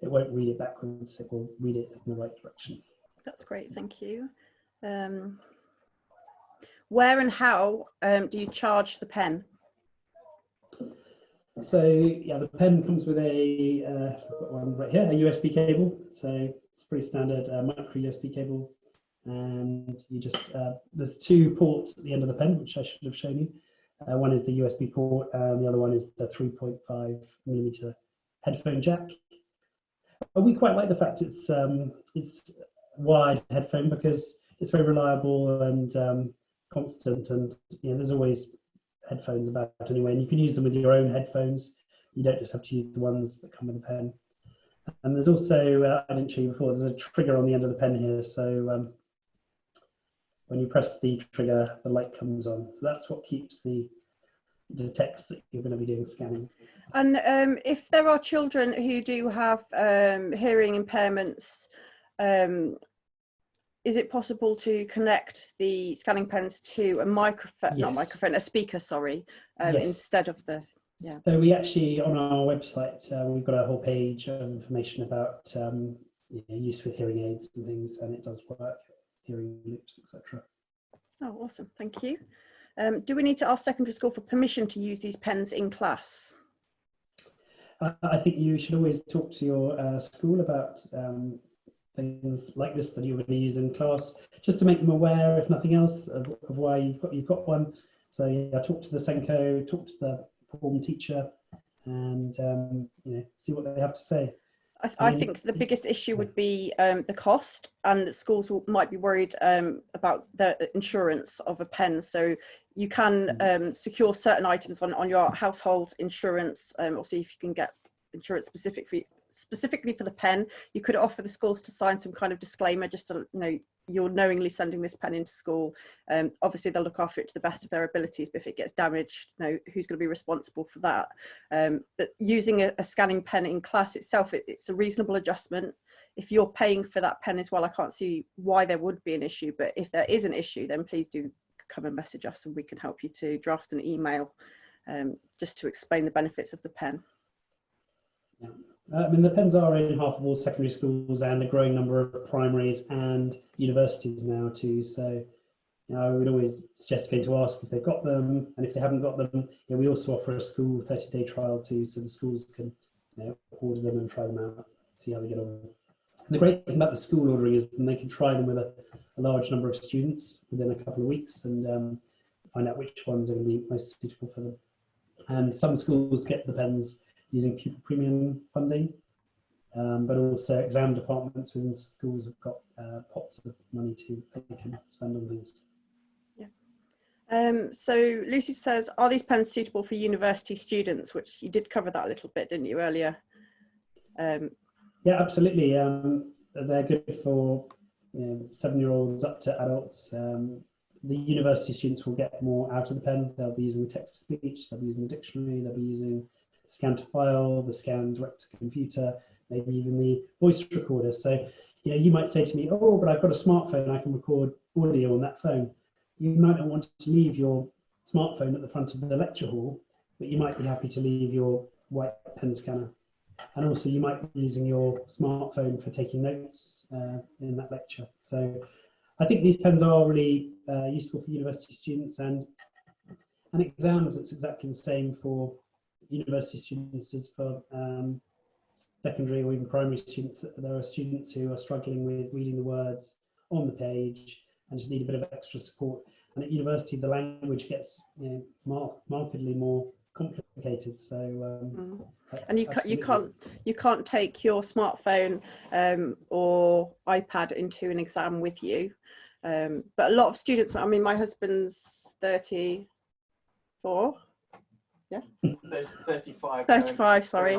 it won't read it backwards, it will read it in the right direction. That's great, thank you. Where and how do you charge the pen? So yeah, the pen comes with a, I've got one right here, a USB cable. So it's pretty standard micro USB cable. And you just, there's 2 ports at the end of the pen, which I should have shown you. One is the USB port, and the other one is the 3.5mm headphone jack. But we quite like the fact it's wired headphone, because it's very reliable and constant, and there's always headphones about anyway, and you can use them with your own headphones. You don't just have to use the ones that come with the pen. And there's also, I didn't show you before, there's a trigger on the end of the pen here, so when you press the trigger, the light comes on. So that's what keeps the text that you're going to be doing scanning. And if there are children who do have hearing impairments, is it possible to connect the scanning pens to a microphone, Yes. not microphone, a speaker, sorry, Yes. instead of the, yeah. So we actually, on our website, we've got a whole page of information about use with hearing aids and things, and it does work, hearing loops, etc. Oh, awesome, thank you. Do we need to ask secondary school for permission to use these pens in class? I think you should always talk to your school about things like this that you're going to use in class, just to make them aware, if nothing else, of why you've got one. So yeah, talk to the Senko, talk to the form teacher, and you know, see what they have to say. I think the biggest issue would be the cost, and schools might be worried about the insurance of a pen. So you can secure certain items on your household insurance, or see if you can get insurance specifically for the pen. You could offer the schools to sign some kind of disclaimer, just to, you know, you're knowingly sending this pen into school. Obviously they'll look after it to the best of their abilities, but if it gets damaged, you know, who's going to be responsible for that? But using a scanning pen in class itself, it's a reasonable adjustment. If you're paying for that pen as well, I can't see why there would be an issue, but if there is an issue, then please do come and message us and we can help you to draft an email just to explain the benefits of the pen. Yeah. I mean, the pens are in half of all secondary schools and a growing number of primaries and universities now too. So, you know, I would always suggest going to ask if they've got them, and if they haven't got them, you know, we also offer a school 30-day trial too, so the schools can, you know, order them and try them out, see how they get on. And the great thing about the school ordering is that they can try them with a large number of students within a couple of weeks and find out which ones are going to be most suitable for them. And some schools get the pens using pupil premium funding, but also exam departments within schools have got pots of money they can spend on things. Yeah. So Lucy says, are these pens suitable for university students? Which you did cover that a little bit, didn't you, earlier? Yeah, absolutely. They're good for, you know, 7-year-olds up to adults. The university students will get more out of the pen. They'll be using text-to-speech, they'll be using the dictionary, they'll be using scan to file, the scan direct to computer, maybe even the voice recorder. So, you know, you might say to me, oh, but I've got a smartphone, I can record audio on that phone. You might not want to leave your smartphone at the front of the lecture hall, but you might be happy to leave your white pen scanner. And also you might be using your smartphone for taking notes in that lecture. So I think these pens are really useful for university students, and exams, it's exactly the same for university students as for secondary or even primary students. There are students who are struggling with reading the words on the page and just need a bit of extra support. And at university, the language gets, you know, markedly more complicated. So, and you can't take your smartphone or iPad into an exam with you. But a lot of students, I mean, my husband's 34. Yeah, 35, sorry.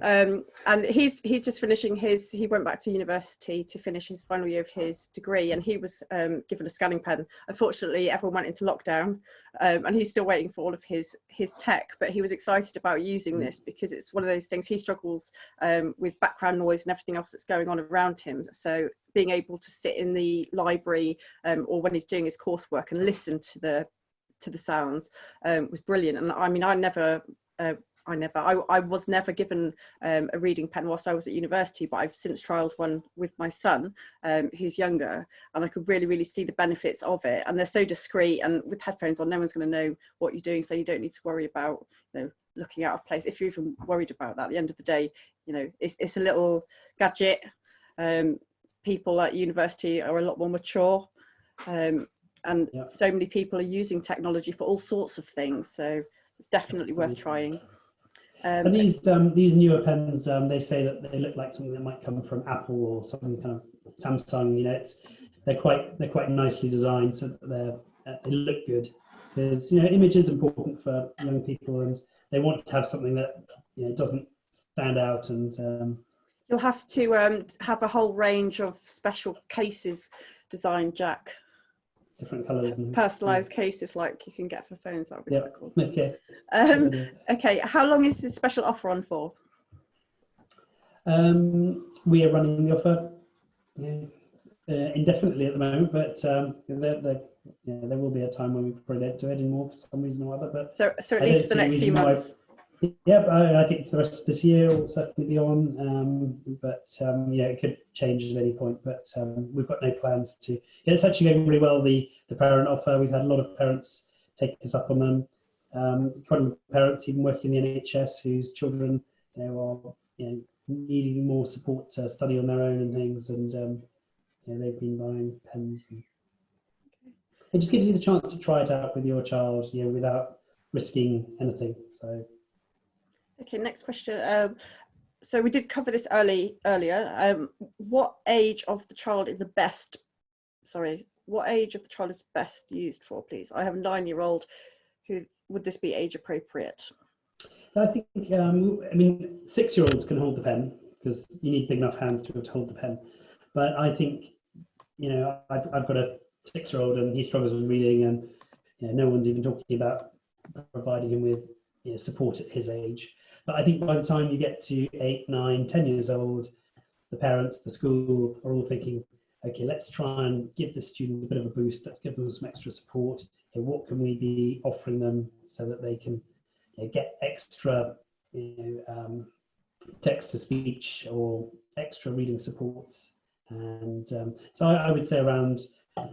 And he's just finishing he went back to university to finish his final year of his degree, and he was given a scanning pen. Unfortunately, everyone went into lockdown, and he's still waiting for all of his tech, but he was excited about using this because it's one of those things. He struggles with background noise and everything else that's going on around him, so being able to sit in the library or when he's doing his coursework and listen to the sounds was brilliant. And I mean, I was never given a reading pen whilst I was at university, but I've since trialled one with my son who's younger, and I could really see the benefits of it. And they're so discreet, and with headphones on, no one's going to know what you're doing, so you don't need to worry about, you know, looking out of place. If you're even worried about that, at the end of the day, you know, it's a little gadget. People at university are a lot more mature, and so many people are using technology for all sorts of things, so it's definitely worth trying. And these newer pens, they say that they look like something that might come from Apple or something kind of Samsung. You know, they're quite nicely designed, so that they look good. Because, you know, image is important for young people, and they want to have something that, you know, doesn't stand out. And you'll have to have a whole range of special cases designed, Jack. Different colours and personalised cases like you can get for phones. That would be quite cool. Okay. Okay, how long is this special offer on for? We are running the offer indefinitely at the moment, but there will be a time when we probably don't do it anymore for some reason or other. But so at least for the next few months. Yeah, I think for the rest of this year will certainly be on, but yeah, it could change at any point. But we've got no plans to. Yeah, it's actually going really well. The parent offer, we've had a lot of parents take us up on them. Quite a lot of parents even working in the NHS whose children, you know, are needing more support to study on their own and things, and they've been buying pens. it just gives you the chance to try it out with your child, you know, without risking anything. So. Okay, next question. So we did cover this earlier. What age of the child is the best? Sorry, what age of the child is best used for, please? I have a 9-year-old. Who would this be age appropriate? I think, I mean, 6-year-olds can hold the pen because you need big enough hands to be able to hold the pen. But I think, you know, I've got a 6-year-old and he struggles with reading, and you know, no one's even talking about providing him with, you know, support at his age. But I think by the time you get to 8, 9, 10 years old, the parents, the school are all thinking, okay, let's try and give this student a bit of a boost. Let's give them some extra support. Okay, what can we be offering them so that they can, you know, get extra, you know, text to speech or extra reading supports? And so I would say around,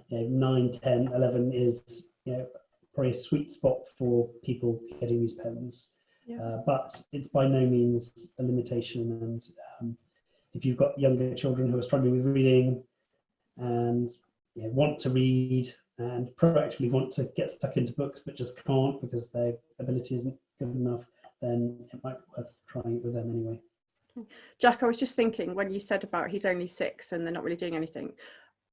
you know, 9, 10, 11 is, you know, probably a sweet spot for people getting these pens. Yeah. But it's by no means a limitation. And if you've got younger children who are struggling with reading and, you know, want to read and proactively want to get stuck into books but just can't because their ability isn't good enough, then it might be worth trying it with them anyway. Jack, I was just thinking when you said about he's only 6 and they're not really doing anything,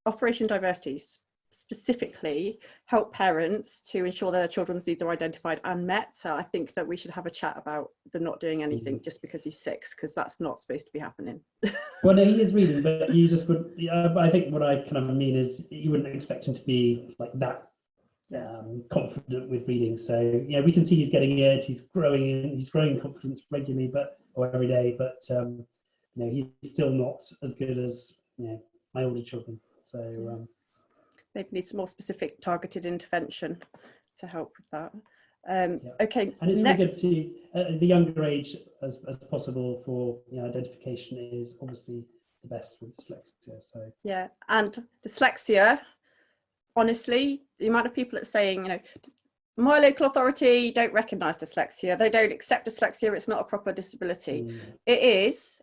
Operation Diversity specifically help parents to ensure that their children's needs are identified and met. So I think that we should have a chat about the not doing anything just because he's 6, because that's not supposed to be happening. Well, no, he is reading, but you just would. I think what I kind of mean is you wouldn't expect him to be like that confident with reading. So yeah, we can see he's getting it. He's growing in confidence regularly, or every day. But you know, he's still not as good as, you know, my older children. So. Maybe need some more specific targeted intervention to help with that. Okay, and it's next. really good to the younger age as possible for, you know, identification is obviously the best with dyslexia. So yeah, and dyslexia, honestly, the amount of people that's saying, you know, my local authority don't recognise dyslexia, they don't accept dyslexia, it's not a proper disability. It is,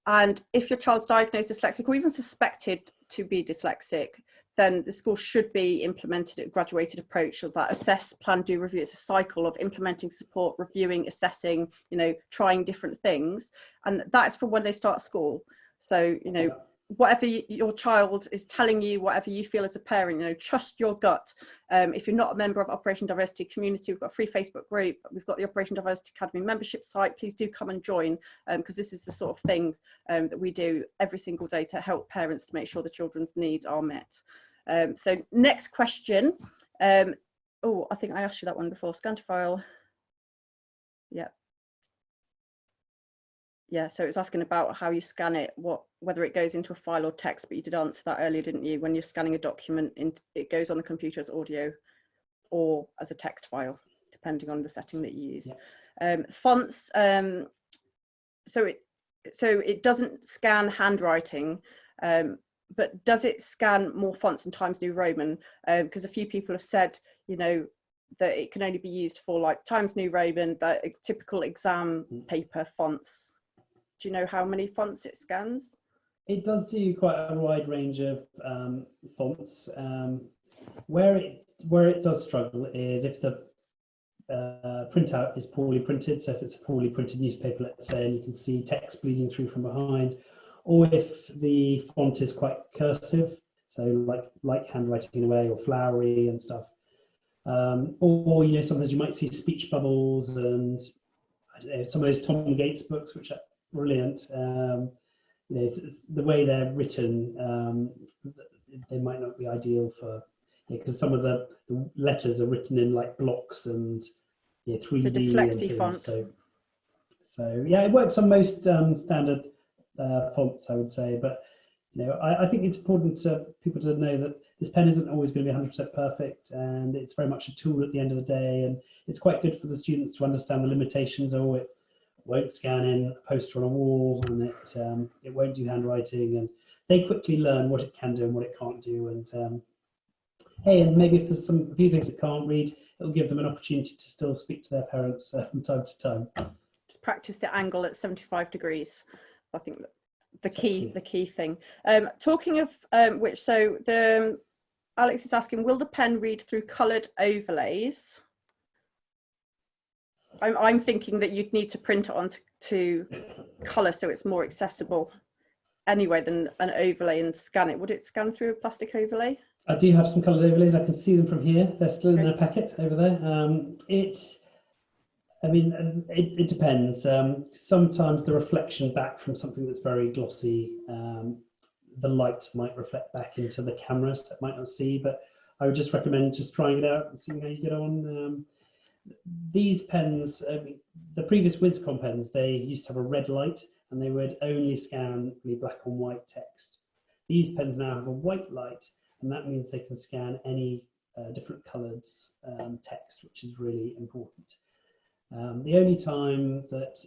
and if your child's diagnosed dyslexic or even suspected to be dyslexic, then the school should be implemented a graduated approach of that assess, plan, do, review. It's a cycle of implementing support, reviewing, assessing, you know, trying different things. And that's for when they start school. So, you know, whatever your child is telling you, whatever you feel as a parent, you know, trust your gut. If you're not a member of Operation Diversity Community, we've got a free Facebook group. We've got the Operation Diversity Academy membership site. Please do come and join, because this is the sort of things that we do every single day to help parents to make sure the children's needs are met. So next question. Oh, I think I asked you that one before. Scan to file. Yeah. Yeah, so it was asking about how you scan it, whether it goes into a file or text, but you did answer that earlier, didn't you? When you're scanning a document, it goes on the computer as audio or as a text file, depending on the setting that you use. Yeah. Fonts, so it doesn't scan handwriting, but does it scan more fonts than Times New Roman? Because a few people have said, you know, that it can only be used for like Times New Roman, the typical exam paper fonts. Do you know how many fonts it scans? It does do quite a wide range of fonts. Where it does struggle is if the printout is poorly printed. So if it's a poorly printed newspaper, let's say, and you can see text bleeding through from behind, or if the font is quite cursive, so like handwriting in a way, or flowery and stuff. Or, you know, sometimes you might see speech bubbles, and I don't know, some of those Tom Gates books, which are brilliant. You know, it's the way they're written, they might not be ideal for, because some of the letters are written in like blocks and 3D. The dyslexia font. So yeah, it works on most standard fonts, I would say. But you know, I think it's important to people to know that this pen isn't always going to be 100% perfect, and it's very much a tool at the end of the day. And it's quite good for the students to understand the limitations. Oh, it won't scan in a poster on a wall, and it won't do handwriting, and they quickly learn what it can do and what it can't do. And hey, and maybe if there's a few things it can't read, it'll give them an opportunity to still speak to their parents from time to time. Just practice the angle at 75 degrees. I think the key thing. Talking of which, so Alex is asking, will the pen read through coloured overlays? I'm thinking that you'd need to print it onto colour so it's more accessible anyway than an overlay and scan it. Would it scan through a plastic overlay? I do have some coloured overlays. I can see them from here. They're still in their packet over there. It depends. Sometimes the reflection back from something that's very glossy, the light might reflect back into the camera, so it might not see, but I would just recommend just trying it out and seeing how you get on. These pens, the previous WisCom pens, they used to have a red light and they would only scan really black and white text. These pens now have a white light, and that means they can scan any different coloured text, which is really important. The only time that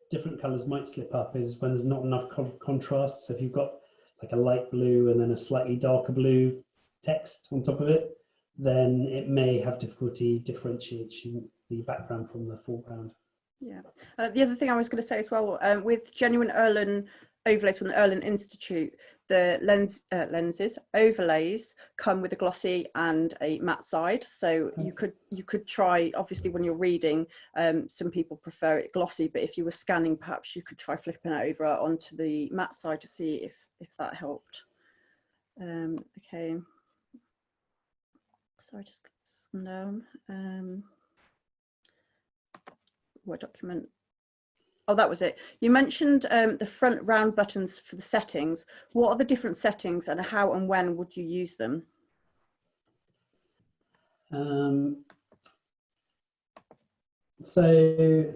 different colours might slip up is when there's not enough contrast. So if you've got like a light blue and then a slightly darker blue text on top of it, then it may have difficulty differentiating the background from the foreground. Yeah. The other thing I was going to say as well, with genuine Erlen overlays from the Erlen Institute, the lenses overlays come with a glossy and a matte side. So you could try, obviously when you're reading, some people prefer it glossy, but if you were scanning, perhaps you could try flipping it over onto the matte side to see if that helped. Okay. So I just got down. Word document. Oh, that was it. You mentioned the front round buttons for the settings. What are the different settings and how and when would you use them? So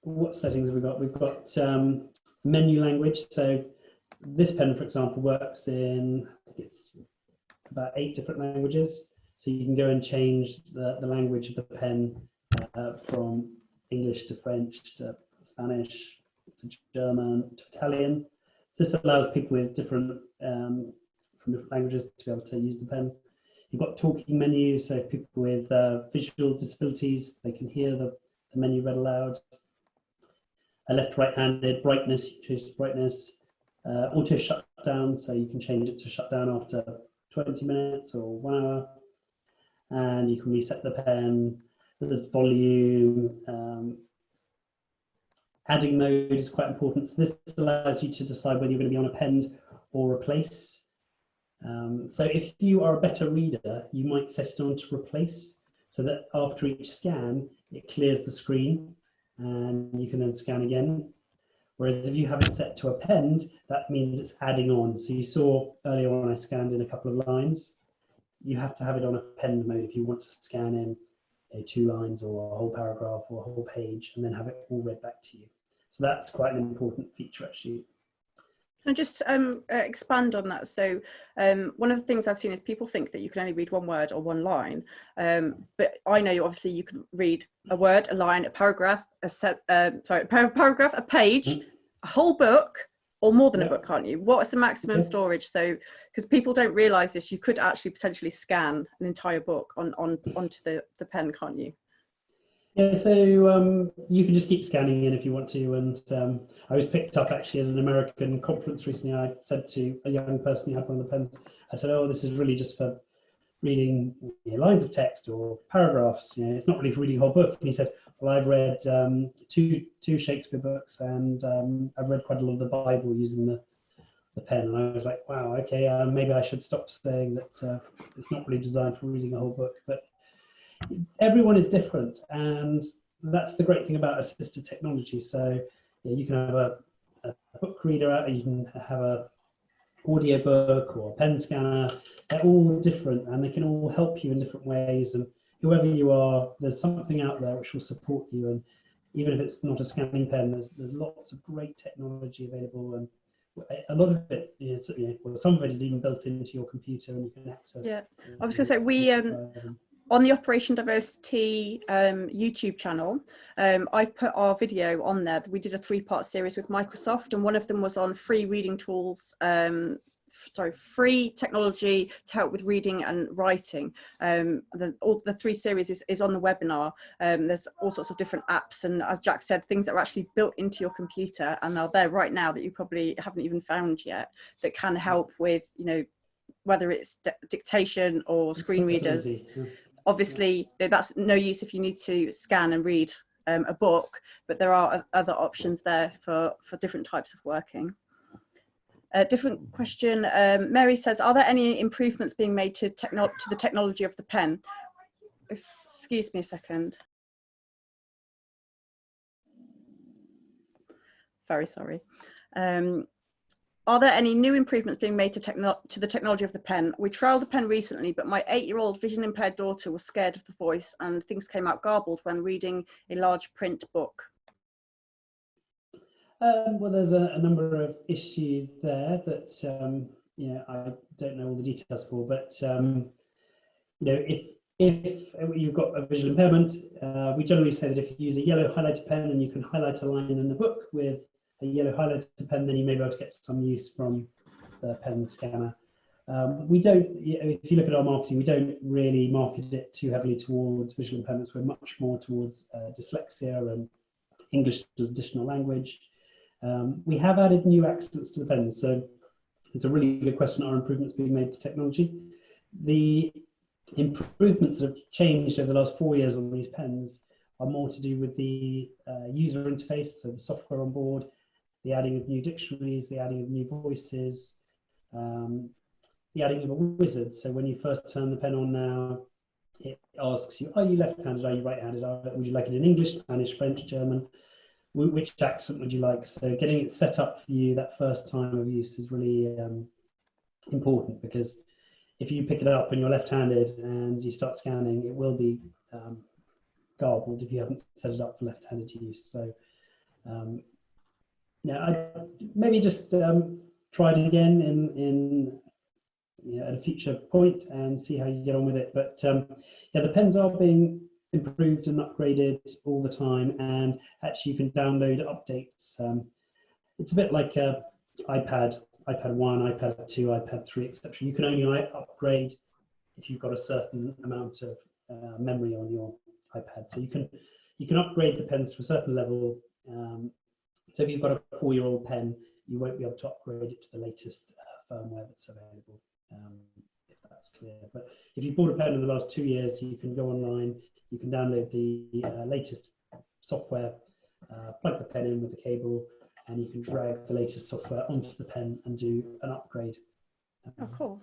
what settings have we got? We've got menu language. So this pen, for example, works in, I think it's about 8 different languages. So you can go and change the language of the pen from English to French to Spanish to German to Italian. So this allows people with different from different languages to be able to use the pen. You've got talking menu, so if people with visual disabilities, they can hear the menu read aloud. A left-right-handed brightness, you choose brightness. Auto shutdown, so you can change it to shut down after 20 minutes or 1 hour. And you can reset the pen. There's volume. Adding mode is quite important. So this allows you to decide whether you're going to be on append or replace. So if you are a better reader, you might set it on to replace, so that after each scan, it clears the screen and you can then scan again. Whereas if you have it set to append, that means it's adding on. So you saw earlier on I scanned in a couple of lines. You have to have it on append mode if you want to scan in 2 lines or a whole paragraph or a whole page and then have it all read back to you. So that's quite an important feature actually. Can I just expand on that? So one of the things I've seen is people think that you can only read 1 word or 1 line, but I know obviously you can read a word, a line, a paragraph, paragraph, a page, a whole book, or more than a book, can't you? What is the maximum storage? So, because people don't realise this, you could actually potentially scan an entire book onto the pen, can't you? Yeah, so you can just keep scanning in if you want to. And I was picked up actually at an American conference recently. I said to a young person who had one of the pens, I said, oh, this is really just for reading lines of text or paragraphs. It's not really for reading a whole book. And he said, well, I've read two Shakespeare books and I've read quite a lot of the Bible using the pen. And I was like, wow, okay, maybe I should stop saying that it's not really designed for reading a whole book. But everyone is different, and that's the great thing about assistive technology. So you can have a book reader out, you can have a audio book or a pen scanner. They're all different and they can all help you in different ways, and whoever you are, there's something out there which will support you. And even if it's not a scanning pen, there's lots of great technology available, and a lot of it, well, some of it is even built into your computer and you can access. Yeah, I was going to say, we on the Operation Diversity YouTube channel, I've put our video on there. We did a 3-part series with Microsoft, and one of them was on free reading tools, free technology to help with reading and writing. All the 3 series is on the webinar. There's all sorts of different apps, and as Jack said, things that are actually built into your computer and are there right now that you probably haven't even found yet, that can help with, whether it's dictation or screen readers. Yeah. Obviously, that's no use if you need to scan and read a book, but there are other options there for different types of working. A different question, Mary says, are there any improvements being made to the technology of the pen? Excuse me a second. Very sorry. Are there any new improvements being made to the technology of the pen? We trialled the pen recently, but my 8-year-old vision impaired daughter was scared of the voice and things came out garbled when reading a large print book. Well, there's a number of issues there that you know, I don't know all the details for, but you know, if you've got a visual impairment, we generally say that if you use a yellow highlighter pen and you can highlight a line in the book with a yellow highlighter pen, then you may be able to get some use from the pen scanner. We don't, if you look at our marketing, we don't really market it too heavily towards visual impairments. We're much more towards dyslexia and English as additional language. We have added new accents to the pens, so it's a really good question. Are improvements being made to technology? The improvements that have changed over the last 4 years on these pens are more to do with the user interface, so the software on board, the adding of new dictionaries, the adding of new voices, the adding of a wizard. So when you first turn the pen on now, it asks you, are you left-handed, are you right-handed, would you like it in English, Spanish, French, German? Which accent would you like? So getting it set up for you that first time of use is really important, because if you pick it up and you're left-handed and you start scanning, it will be garbled if you haven't set it up for left-handed use. So yeah, I maybe just try it again in at a future point and see how you get on with it. But yeah, the pens are being improved and upgraded all the time, and actually you can download updates. It's a bit like iPad 1, iPad 2, iPad 3, etc. You can only upgrade if you've got a certain amount of memory on your iPad. So you can upgrade the pens to a certain level. So if you've got a 4-year-old pen, you won't be able to upgrade it to the latest firmware that's available, if that's clear. But if you bought a pen in the last 2 years, you can go online, you can download the latest software, plug the pen in with the cable, and you can drag the latest software onto the pen and do an upgrade. Oh, cool.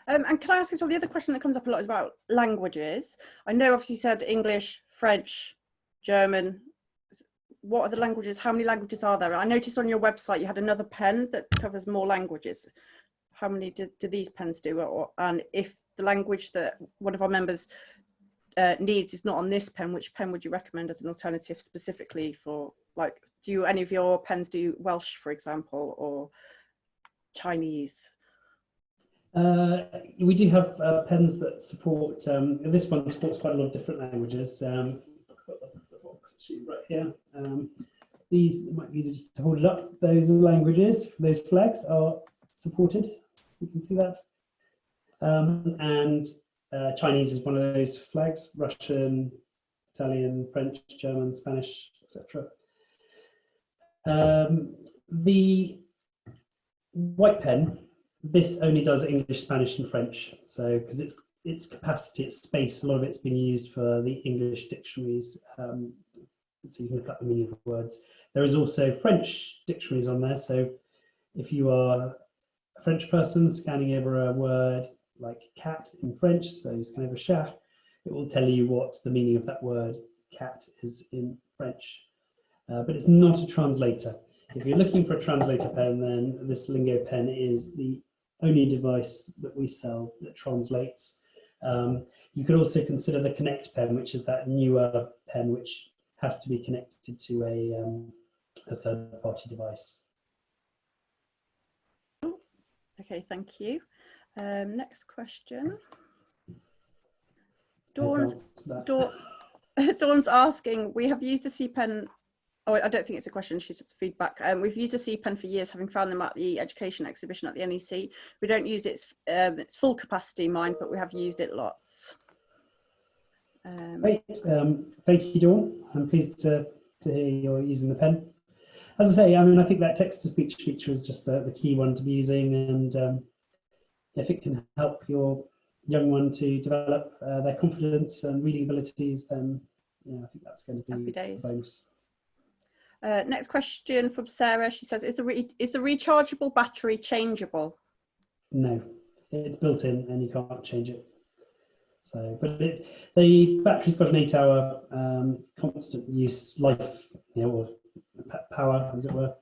And can I ask as well, the other question that comes up a lot is about languages. I know obviously you said English, French, German. What are the languages? How many languages are there? I noticed on your website you had another pen that covers more languages. How many do these pens do? And if the language that one of our members needs is not on this pen, which pen would you recommend as an alternative specifically for, like, do any of your pens do Welsh, for example, or Chinese? We do have pens that support, this one supports quite a lot of different languages. Right here. These might be easy just to hold it up. Those languages, those flags are supported. You can see that. And Chinese is one of those flags. Russian, Italian, French, German, Spanish, etc. The white pen, this only does English, Spanish, and French. So because its capacity, its space, a lot of it's been used for the English dictionaries. So you can look up the meaning of words. There is also French dictionaries on there. So if you are a French person scanning over a word like cat in French, so you scan over chat, it will tell you what the meaning of that word cat is in French. But it's not a translator. If you're looking for a translator pen, then this Lingo pen is the only device that we sell that translates. You could also consider the Connect pen, which is that newer pen which has to be connected to a third-party device. Okay, thank you. Next question. Dawn's asking, we have used a C pen. Oh, I don't think it's a question, she's just feedback. We've used a C pen for years, having found them at the education exhibition at the NEC. We don't use its full capacity, mind, but we have used it lots. Great, thank you, Dawn. I'm pleased to hear you're using the pen. As I say, I mean, I think that text-to-speech feature is just the key one to be using, and if it can help your young one to develop their confidence and reading abilities, then yeah, I think that's going to be a bonus. Next question from Sarah. She says, is the rechargeable battery changeable? No, it's built in and you can't change it. So, but the battery's got an 8-hour constant use life, or power, as it were.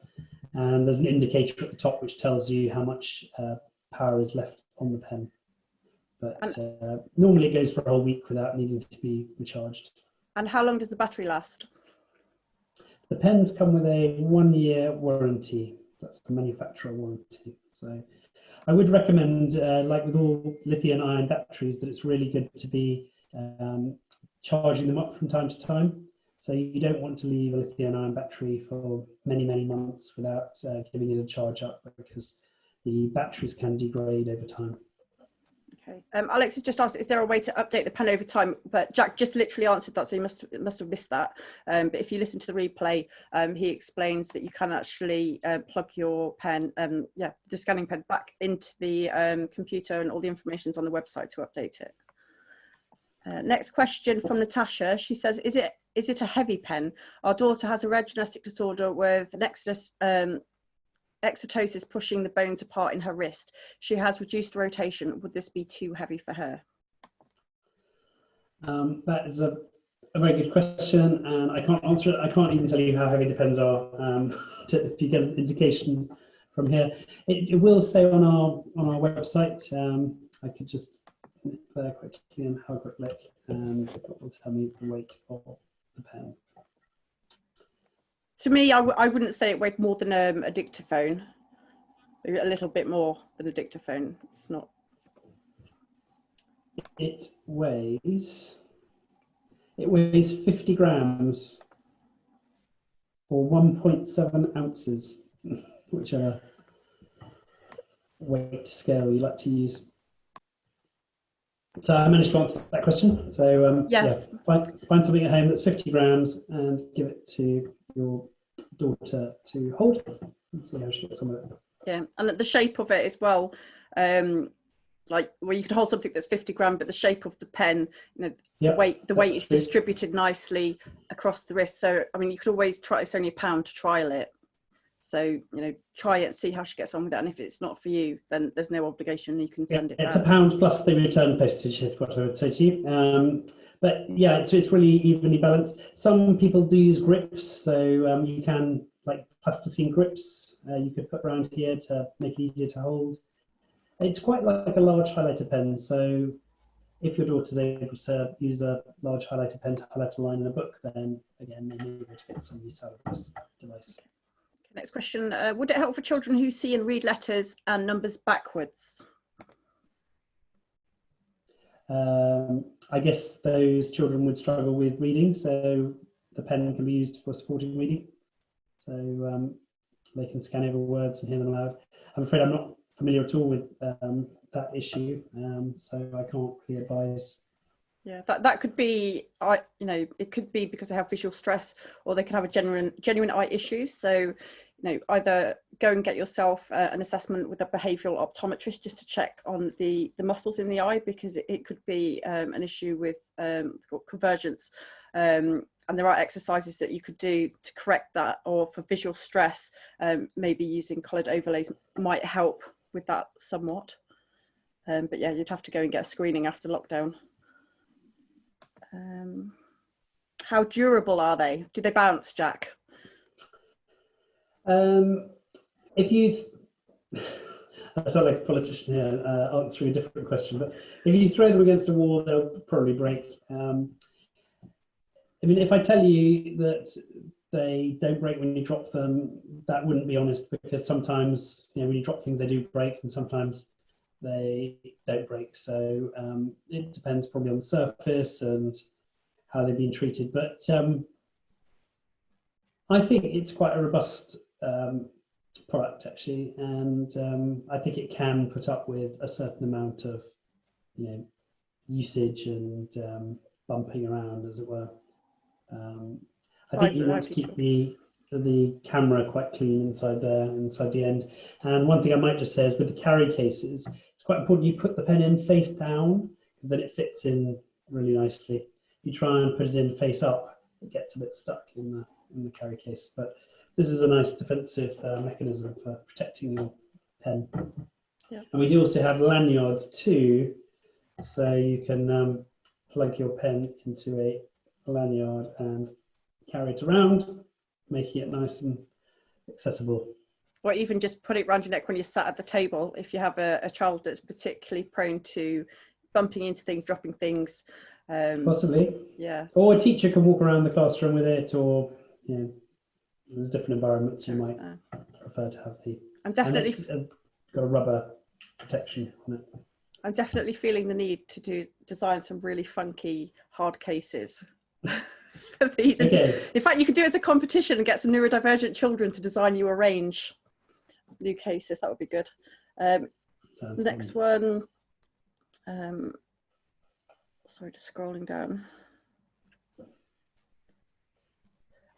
And there's an indicator at the top which tells you how much power is left on the pen. But normally it goes for a whole week without needing to be recharged. And how long does the battery last? The pens come with a 1-year warranty. That's the manufacturer warranty. So I would recommend, like with all lithium-ion batteries, that it's really good to be charging them up from time to time. So you don't want to leave a lithium-ion battery for many, many months without giving it a charge up, because the batteries can degrade over time. Okay. Alex has just asked, is there a way to update the pen over time? But Jack just literally answered that, so you must have missed that. But if you listen to the replay, he explains that you can actually plug your pen, the scanning pen, back into the computer, and all the information's on the website to update it. Next question from Natasha. She says, is it a heavy pen? Our daughter has a rare genetic disorder with an exotosis pushing the bones apart in her wrist. She has reduced rotation. Would this be too heavy for her? That is a very good question, and I can't answer it. I can't even tell you how heavy the pens are. If you get an indication from here, it will say on our website. I could just look there quickly and have a quick look, and it will tell me the weight of the pen. To me, I wouldn't say it weighed more than a dictaphone. Maybe a little bit more than a dictaphone. It's not. It weighs 50 grams or 1.7 ounces, whichever weight scale you like to use. So I managed to answer that question. So yes, yeah, find something at home that's 50 grams and give it to your daughter to hold and see how she gets on with it. Yeah, and the shape of it as well, like where you could hold something that's 50 grams, but the shape of the pen, the weight is distributed nicely across the wrist. So I mean, you could always try. It's only £1 to trial it. So try it and see how she gets on with it. And if it's not for you, then there's no obligation. You can send it back. It's £1 plus the return postage, is what I would say to you. But yeah, it's really evenly balanced. Some people do use grips, so you can, like plasticine grips, you could put around here to make it easier to hold. It's quite like a large highlighter pen, so if your daughter's able to use a large highlighter pen to highlight a line in a book, then again, they may be able to get some use out of this device. Next question, would it help for children who see and read letters and numbers backwards? I guess those children would struggle with reading, so the pen can be used for supporting reading. So they can scan over words and hear them aloud. I'm afraid I'm not familiar at all with that issue, so I can't really advise. Yeah, that could be, it could be because they have visual stress, or they could have a genuine eye issues. So, either go and get yourself an assessment with a behavioural optometrist just to check on the muscles in the eye, because it could be an issue with convergence. And there are exercises that you could do to correct that, or for visual stress, maybe using coloured overlays might help with that somewhat. But yeah, you'd have to go and get a screening after lockdown. How durable are they? Do they bounce, Jack? If you, I sound like a politician here answering a different question, but if you throw them against a wall, they'll probably break. I mean, if I tell you that they don't break when you drop them, that wouldn't be honest, because sometimes when you drop things, they do break, and sometimes they don't break. So it depends probably on the surface and how they've been treated. But I think it's quite a robust product actually, and I think it can put up with a certain amount of usage and bumping around, as it were. I think you want to keep the camera quite clean inside there, inside the end. And one thing I might just say is with the carry cases, it's quite important you put the pen in face down, because then it fits in really nicely. You try and put it in face up, it gets a bit stuck in the carry case. But this is a nice defensive mechanism for protecting your pen. Yeah. And we do also have lanyards too, so you can plug your pen into a lanyard and carry it around, making it nice and accessible. Or even just put it around your neck when you're sat at the table, if you have a child that's particularly prone to bumping into things, dropping things. Possibly. Yeah. Or a teacher can walk around the classroom with it, or there's different environments you might prefer to have the. I'm definitely got a rubber protection on it. I'm definitely feeling the need to design some really funky hard cases for these. Okay. In fact, you could do it as a competition and get some neurodivergent children to design you a range of new cases. That would be good. Next one. Sorry, just scrolling down.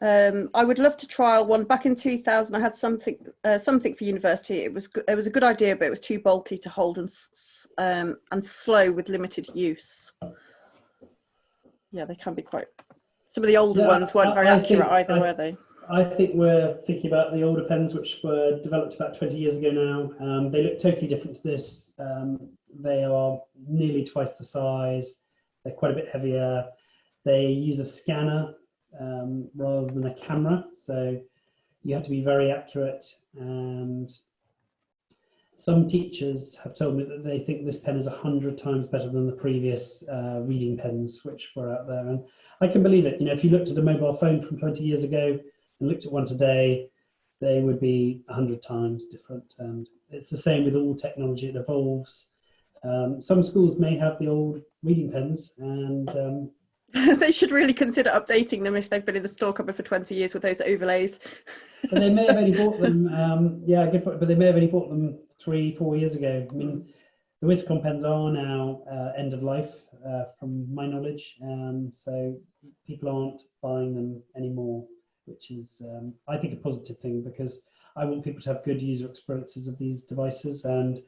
I would love to trial one. Back in 2000, I had something for university. It was a good idea, but it was too bulky to hold and slow with limited use. Yeah, they can be quite. Some of the older ones weren't very accurate either, were they? I think we're thinking about the older pens, which were developed about 20 years ago now. They look totally different to this. They are nearly twice the size. They're quite a bit heavier. They use a scanner rather than a camera, so you have to be very accurate. And some teachers have told me that they think this pen is 100 times better than the previous reading pens which were out there, and I can believe it. If you looked at a mobile phone from 20 years ago and looked at one today, they would be 100 times different. And it's the same with all technology, it evolves. Some schools may have the old reading pens, and they should really consider updating them if they've been in the store cupboard for 20 years with those overlays. But they may have only bought them, yeah, good point, but they may have only bought them 3-4 years ago. I mean, the Wiscom pens are now end of life, from my knowledge, so people aren't buying them anymore, which is, I think, a positive thing, because I want people to have good user experiences of these devices. And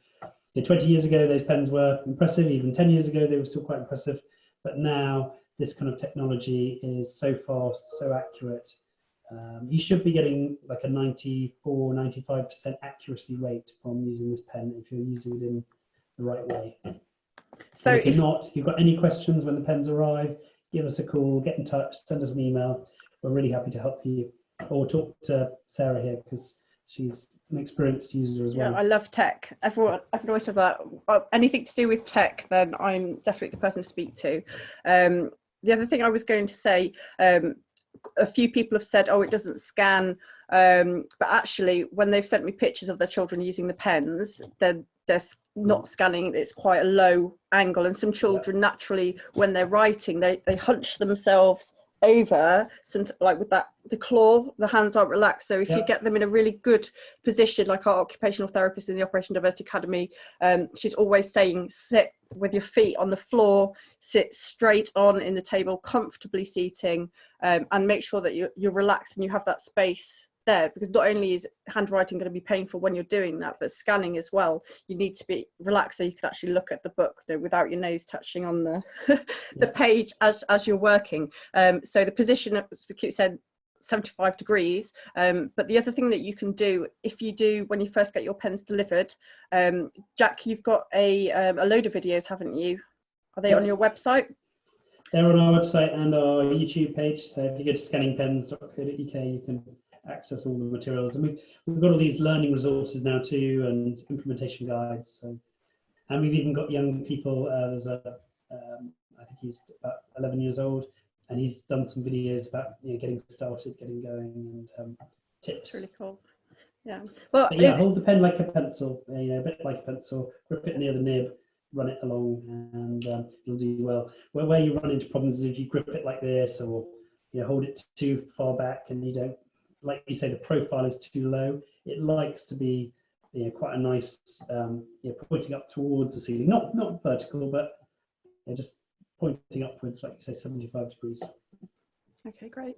20 years ago, those pens were impressive. Even 10 years ago, they were still quite impressive. But now, this kind of technology is so fast, so accurate. You should be getting like a 94-95% accuracy rate from using this pen if you're using it in the right way. So if you're not, if you've got any questions when the pens arrive, give us a call, get in touch, send us an email. We're really happy to help you. Or talk to Sarah here, because she's an experienced user as well. Yeah, I love tech. Everyone, I can always say that. Anything to do with tech, then I'm definitely the person to speak to. The other thing I was going to say, a few people have said, oh, it doesn't scan, but actually when they've sent me pictures of their children using the pens, they're not scanning, it's quite a low angle, and some children naturally, when they're writing, they hunch themselves over, like with the claw, the hands aren't relaxed. So if you get them in a really good position, like our occupational therapist in the Operation Diversity Academy, she's always saying, sit with your feet on the floor, sit straight on in the table, comfortably seating, and make sure that you're relaxed and you have that space there, because not only is handwriting going to be painful when you're doing that, but scanning as well, you need to be relaxed so you can actually look at the book, without your nose touching on the the page as you're working. So the position, as we said, 75 degrees, but the other thing that you can do, if you do, when you first get your pens delivered, Jack, you've got a load of videos, haven't you? Are they on your website? They're on our website and our YouTube page, so if you go to scanningpens.co.uk, you can access all the materials. And we've got all these learning resources now too, and implementation guides. So, and we've even got young people. There's I think he's about 11 years old, and he's done some videos about getting started, getting going, and tips. It's really cool. Yeah. Well, but yeah, hold the pen like a pencil. A bit like a pencil. Grip it near the nib, run it along, and you'll do well. Where you run into problems is if you grip it like this, or hold it too far back, and you don't. Like you say, the profile is too low. It likes to be quite a nice pointing up towards the ceiling, not vertical, but just pointing upwards, like you say, 75 degrees. Okay, great.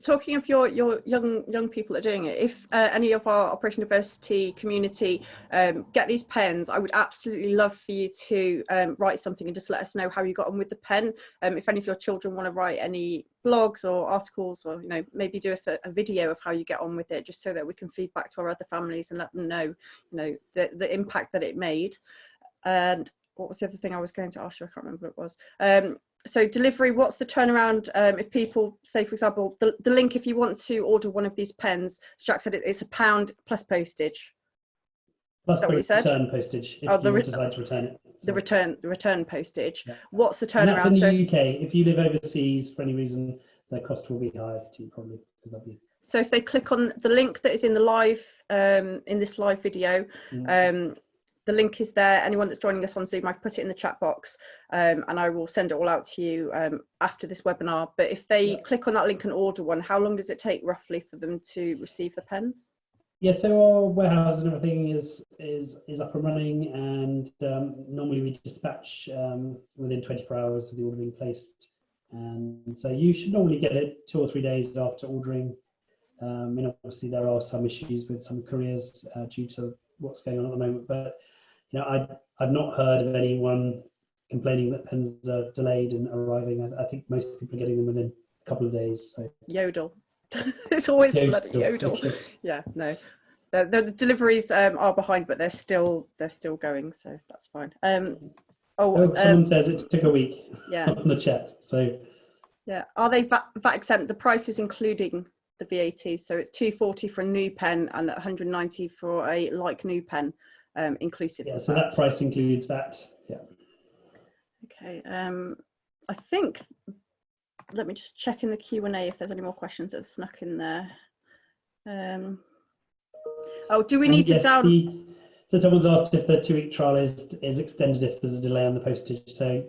Talking of your young people that are doing it, if any of our Operation Diversity community get these pens, I would absolutely love for you to write something and just let us know how you got on with the pen. If any of your children want to write any blogs or articles, or maybe do us a video of how you get on with it, just so that we can feed back to our other families and let them know the impact that it made. And what was the other thing I was going to ask you? I can't remember what it was. So delivery, what's the turnaround if people say, for example, the link, if you want to order one of these pens, Jack said it's £1 plus postage. Plus the return postage if you decide to return it. So, the return postage. Yeah. What's the And turnaround? that's in the UK. If you live overseas for any reason, the cost will be higher to you probably, because that'll be. So if they click on the link that is in the live in this live video, the link is there. Anyone that's joining us on Zoom, I've put it in the chat box, and I will send it all out to you after this webinar. But if they click on that link and order one, how long does it take roughly for them to receive the pens? Yeah, so our warehouse and everything is up and running, and normally we dispatch within 24 hours of the order being placed. And so you should normally get it 2 or 3 days after ordering. And obviously there are some issues with some couriers due to what's going on at the moment, but I've not heard of anyone complaining that pens are delayed in arriving. I think most people are getting them within a couple of days. So. Yodel. It's always bloody yodel. Okay. Yeah, no. The deliveries are behind, but they're still going, so that's fine. Someone says it took a week. Yeah. On the chat. So. Yeah. Are they VAT exempt? The price is including the VAT, so it's £240 for a new pen and £190 for a like new pen, inclusive. Yeah. So that price includes VAT. Yeah. Okay. I think. Let me just check in the Q&A if there's any more questions that have snuck in there. Do we need to So someone's asked if the 2-week trial is extended if there's a delay on the postage. So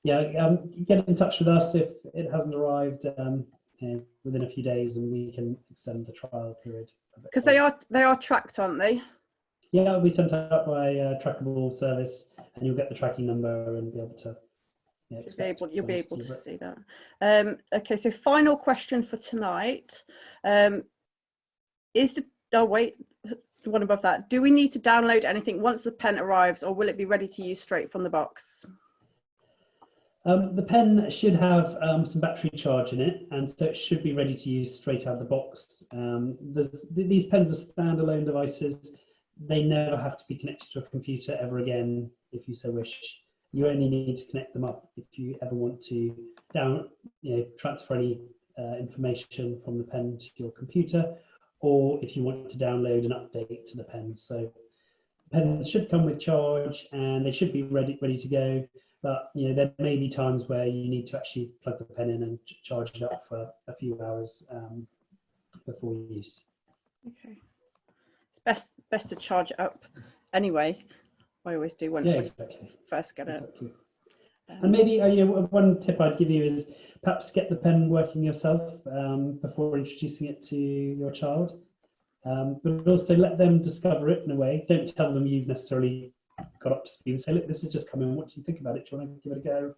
yeah, get in touch with us if it hasn't arrived within a few days, and we can extend the trial period. Because they are tracked, aren't they? Yeah, it'll be sent out by a trackable service, and you'll get the tracking number and be able to. Yeah, you'll be able to see that. Okay, so final question for tonight. Is the one above that, do we need to download anything once the pen arrives, or will it be ready to use straight from the box? The pen should have some battery charge in it, and so it should be ready to use straight out of the box. These pens are standalone devices. They never have to be connected to a computer ever again, if you so wish. You only need to connect them up if you ever want to transfer any information from the pen to your computer, or if you want to download an update to the pen. So pens should come with charge, and they should be ready to go. But there may be times where you need to actually plug the pen in and charge it up for a few hours before use. Okay, it's best to charge it up anyway. I always do when I first get it. Exactly. And maybe one tip I'd give you is perhaps get the pen working yourself before introducing it to your child, but also let them discover it in a way. Don't tell them you've necessarily got up to speed and say, look, this has just come in, what do you think about it? Do you want to give it a go?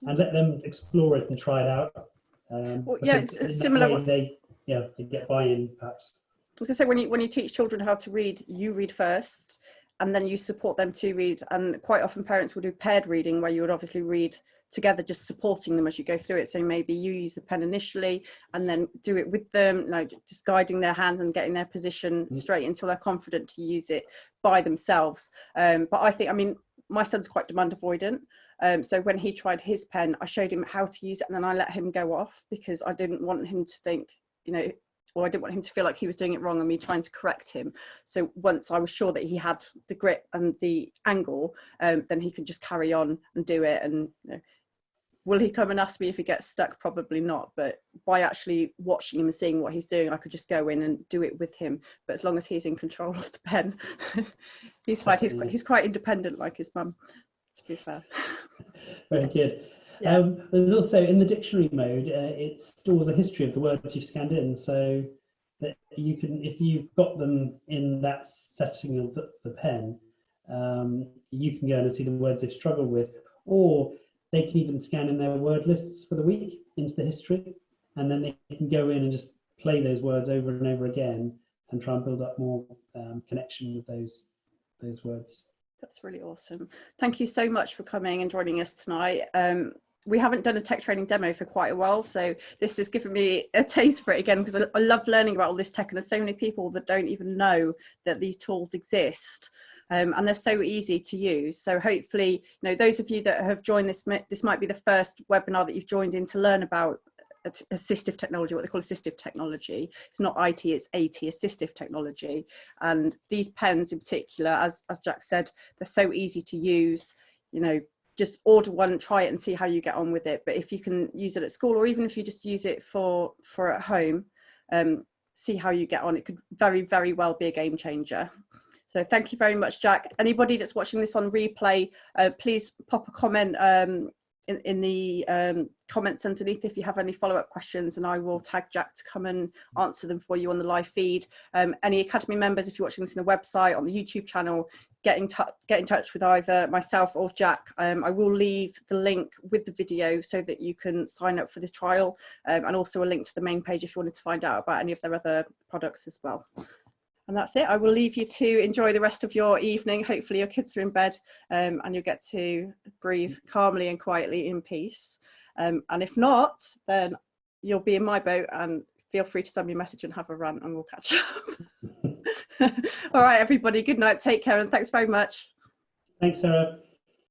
And let them explore it and try it out. It's similar. They get buy-in, perhaps. I was going to say, when you teach children how to read, you read first, and then you support them to read. And quite often parents will do paired reading, where you would obviously read together, just supporting them as you go through it. So maybe you use the pen initially and then do it with them, just guiding their hands and getting their position straight until they're confident to use it by themselves. But I mean, my son's quite demand avoidant. So when he tried his pen, I showed him how to use it, and then I let him go off, because I didn't want him to think, or I didn't want him to feel like he was doing it wrong and me trying to correct him. So once I was sure that he had the grip and the angle, then he could just carry on and do it. And will he come and ask me if he gets stuck? Probably not. But by actually watching him and seeing what he's doing, I could just go in and do it with him. But as long as he's in control of the pen, he's fine. He's quite independent, like his mum, to be fair. Very good. Yeah. There's also, in the dictionary mode, it stores a history of the words you've scanned in, so that you can, if you've got them in that setting of the pen, you can go in and see the words they've struggled with, or they can even scan in their word lists for the week into the history. and then they can go in and just play those words over and over again and try and build up more connection with those words. That's really awesome. Thank you so much for coming and joining us tonight. We haven't done a tech training demo for quite a while, so this has given me a taste for it again, because I love learning about all this tech, and there's so many people that don't even know that these tools exist. And they're so easy to use. So hopefully, you know, those of you that have joined this might be the first webinar that you've joined in to learn about assistive technology, what they call assistive technology. It's not IT, it's AT, assistive technology. And these pens in particular, as Jack said, they're so easy to use. You know, just order one, try it and see how you get on with it. But if you can use it at school, or even if you just use it for at home, see how you get on. It could very, very well be a game changer. So thank you very much, Jack. Anybody that's watching this on replay, please pop a comment in the comments underneath if you have any follow-up questions, and I will tag Jack to come and answer them for you on the live feed. Any Academy members, if you're watching this on the website, on the YouTube channel, get in touch with either myself or Jack. I will leave the link with the video so that you can sign up for this trial, and also a link to the main page if you wanted to find out about any of their other products as well. And that's it. I will leave you to enjoy the rest of your evening. Hopefully your kids are in bed, and you'll get to breathe calmly and quietly in peace. And if not, then you'll be in my boat, and feel free to send me a message and have a rant, and we'll catch up. All right, everybody, good night. Take care, and thanks very much. Thanks, Sarah.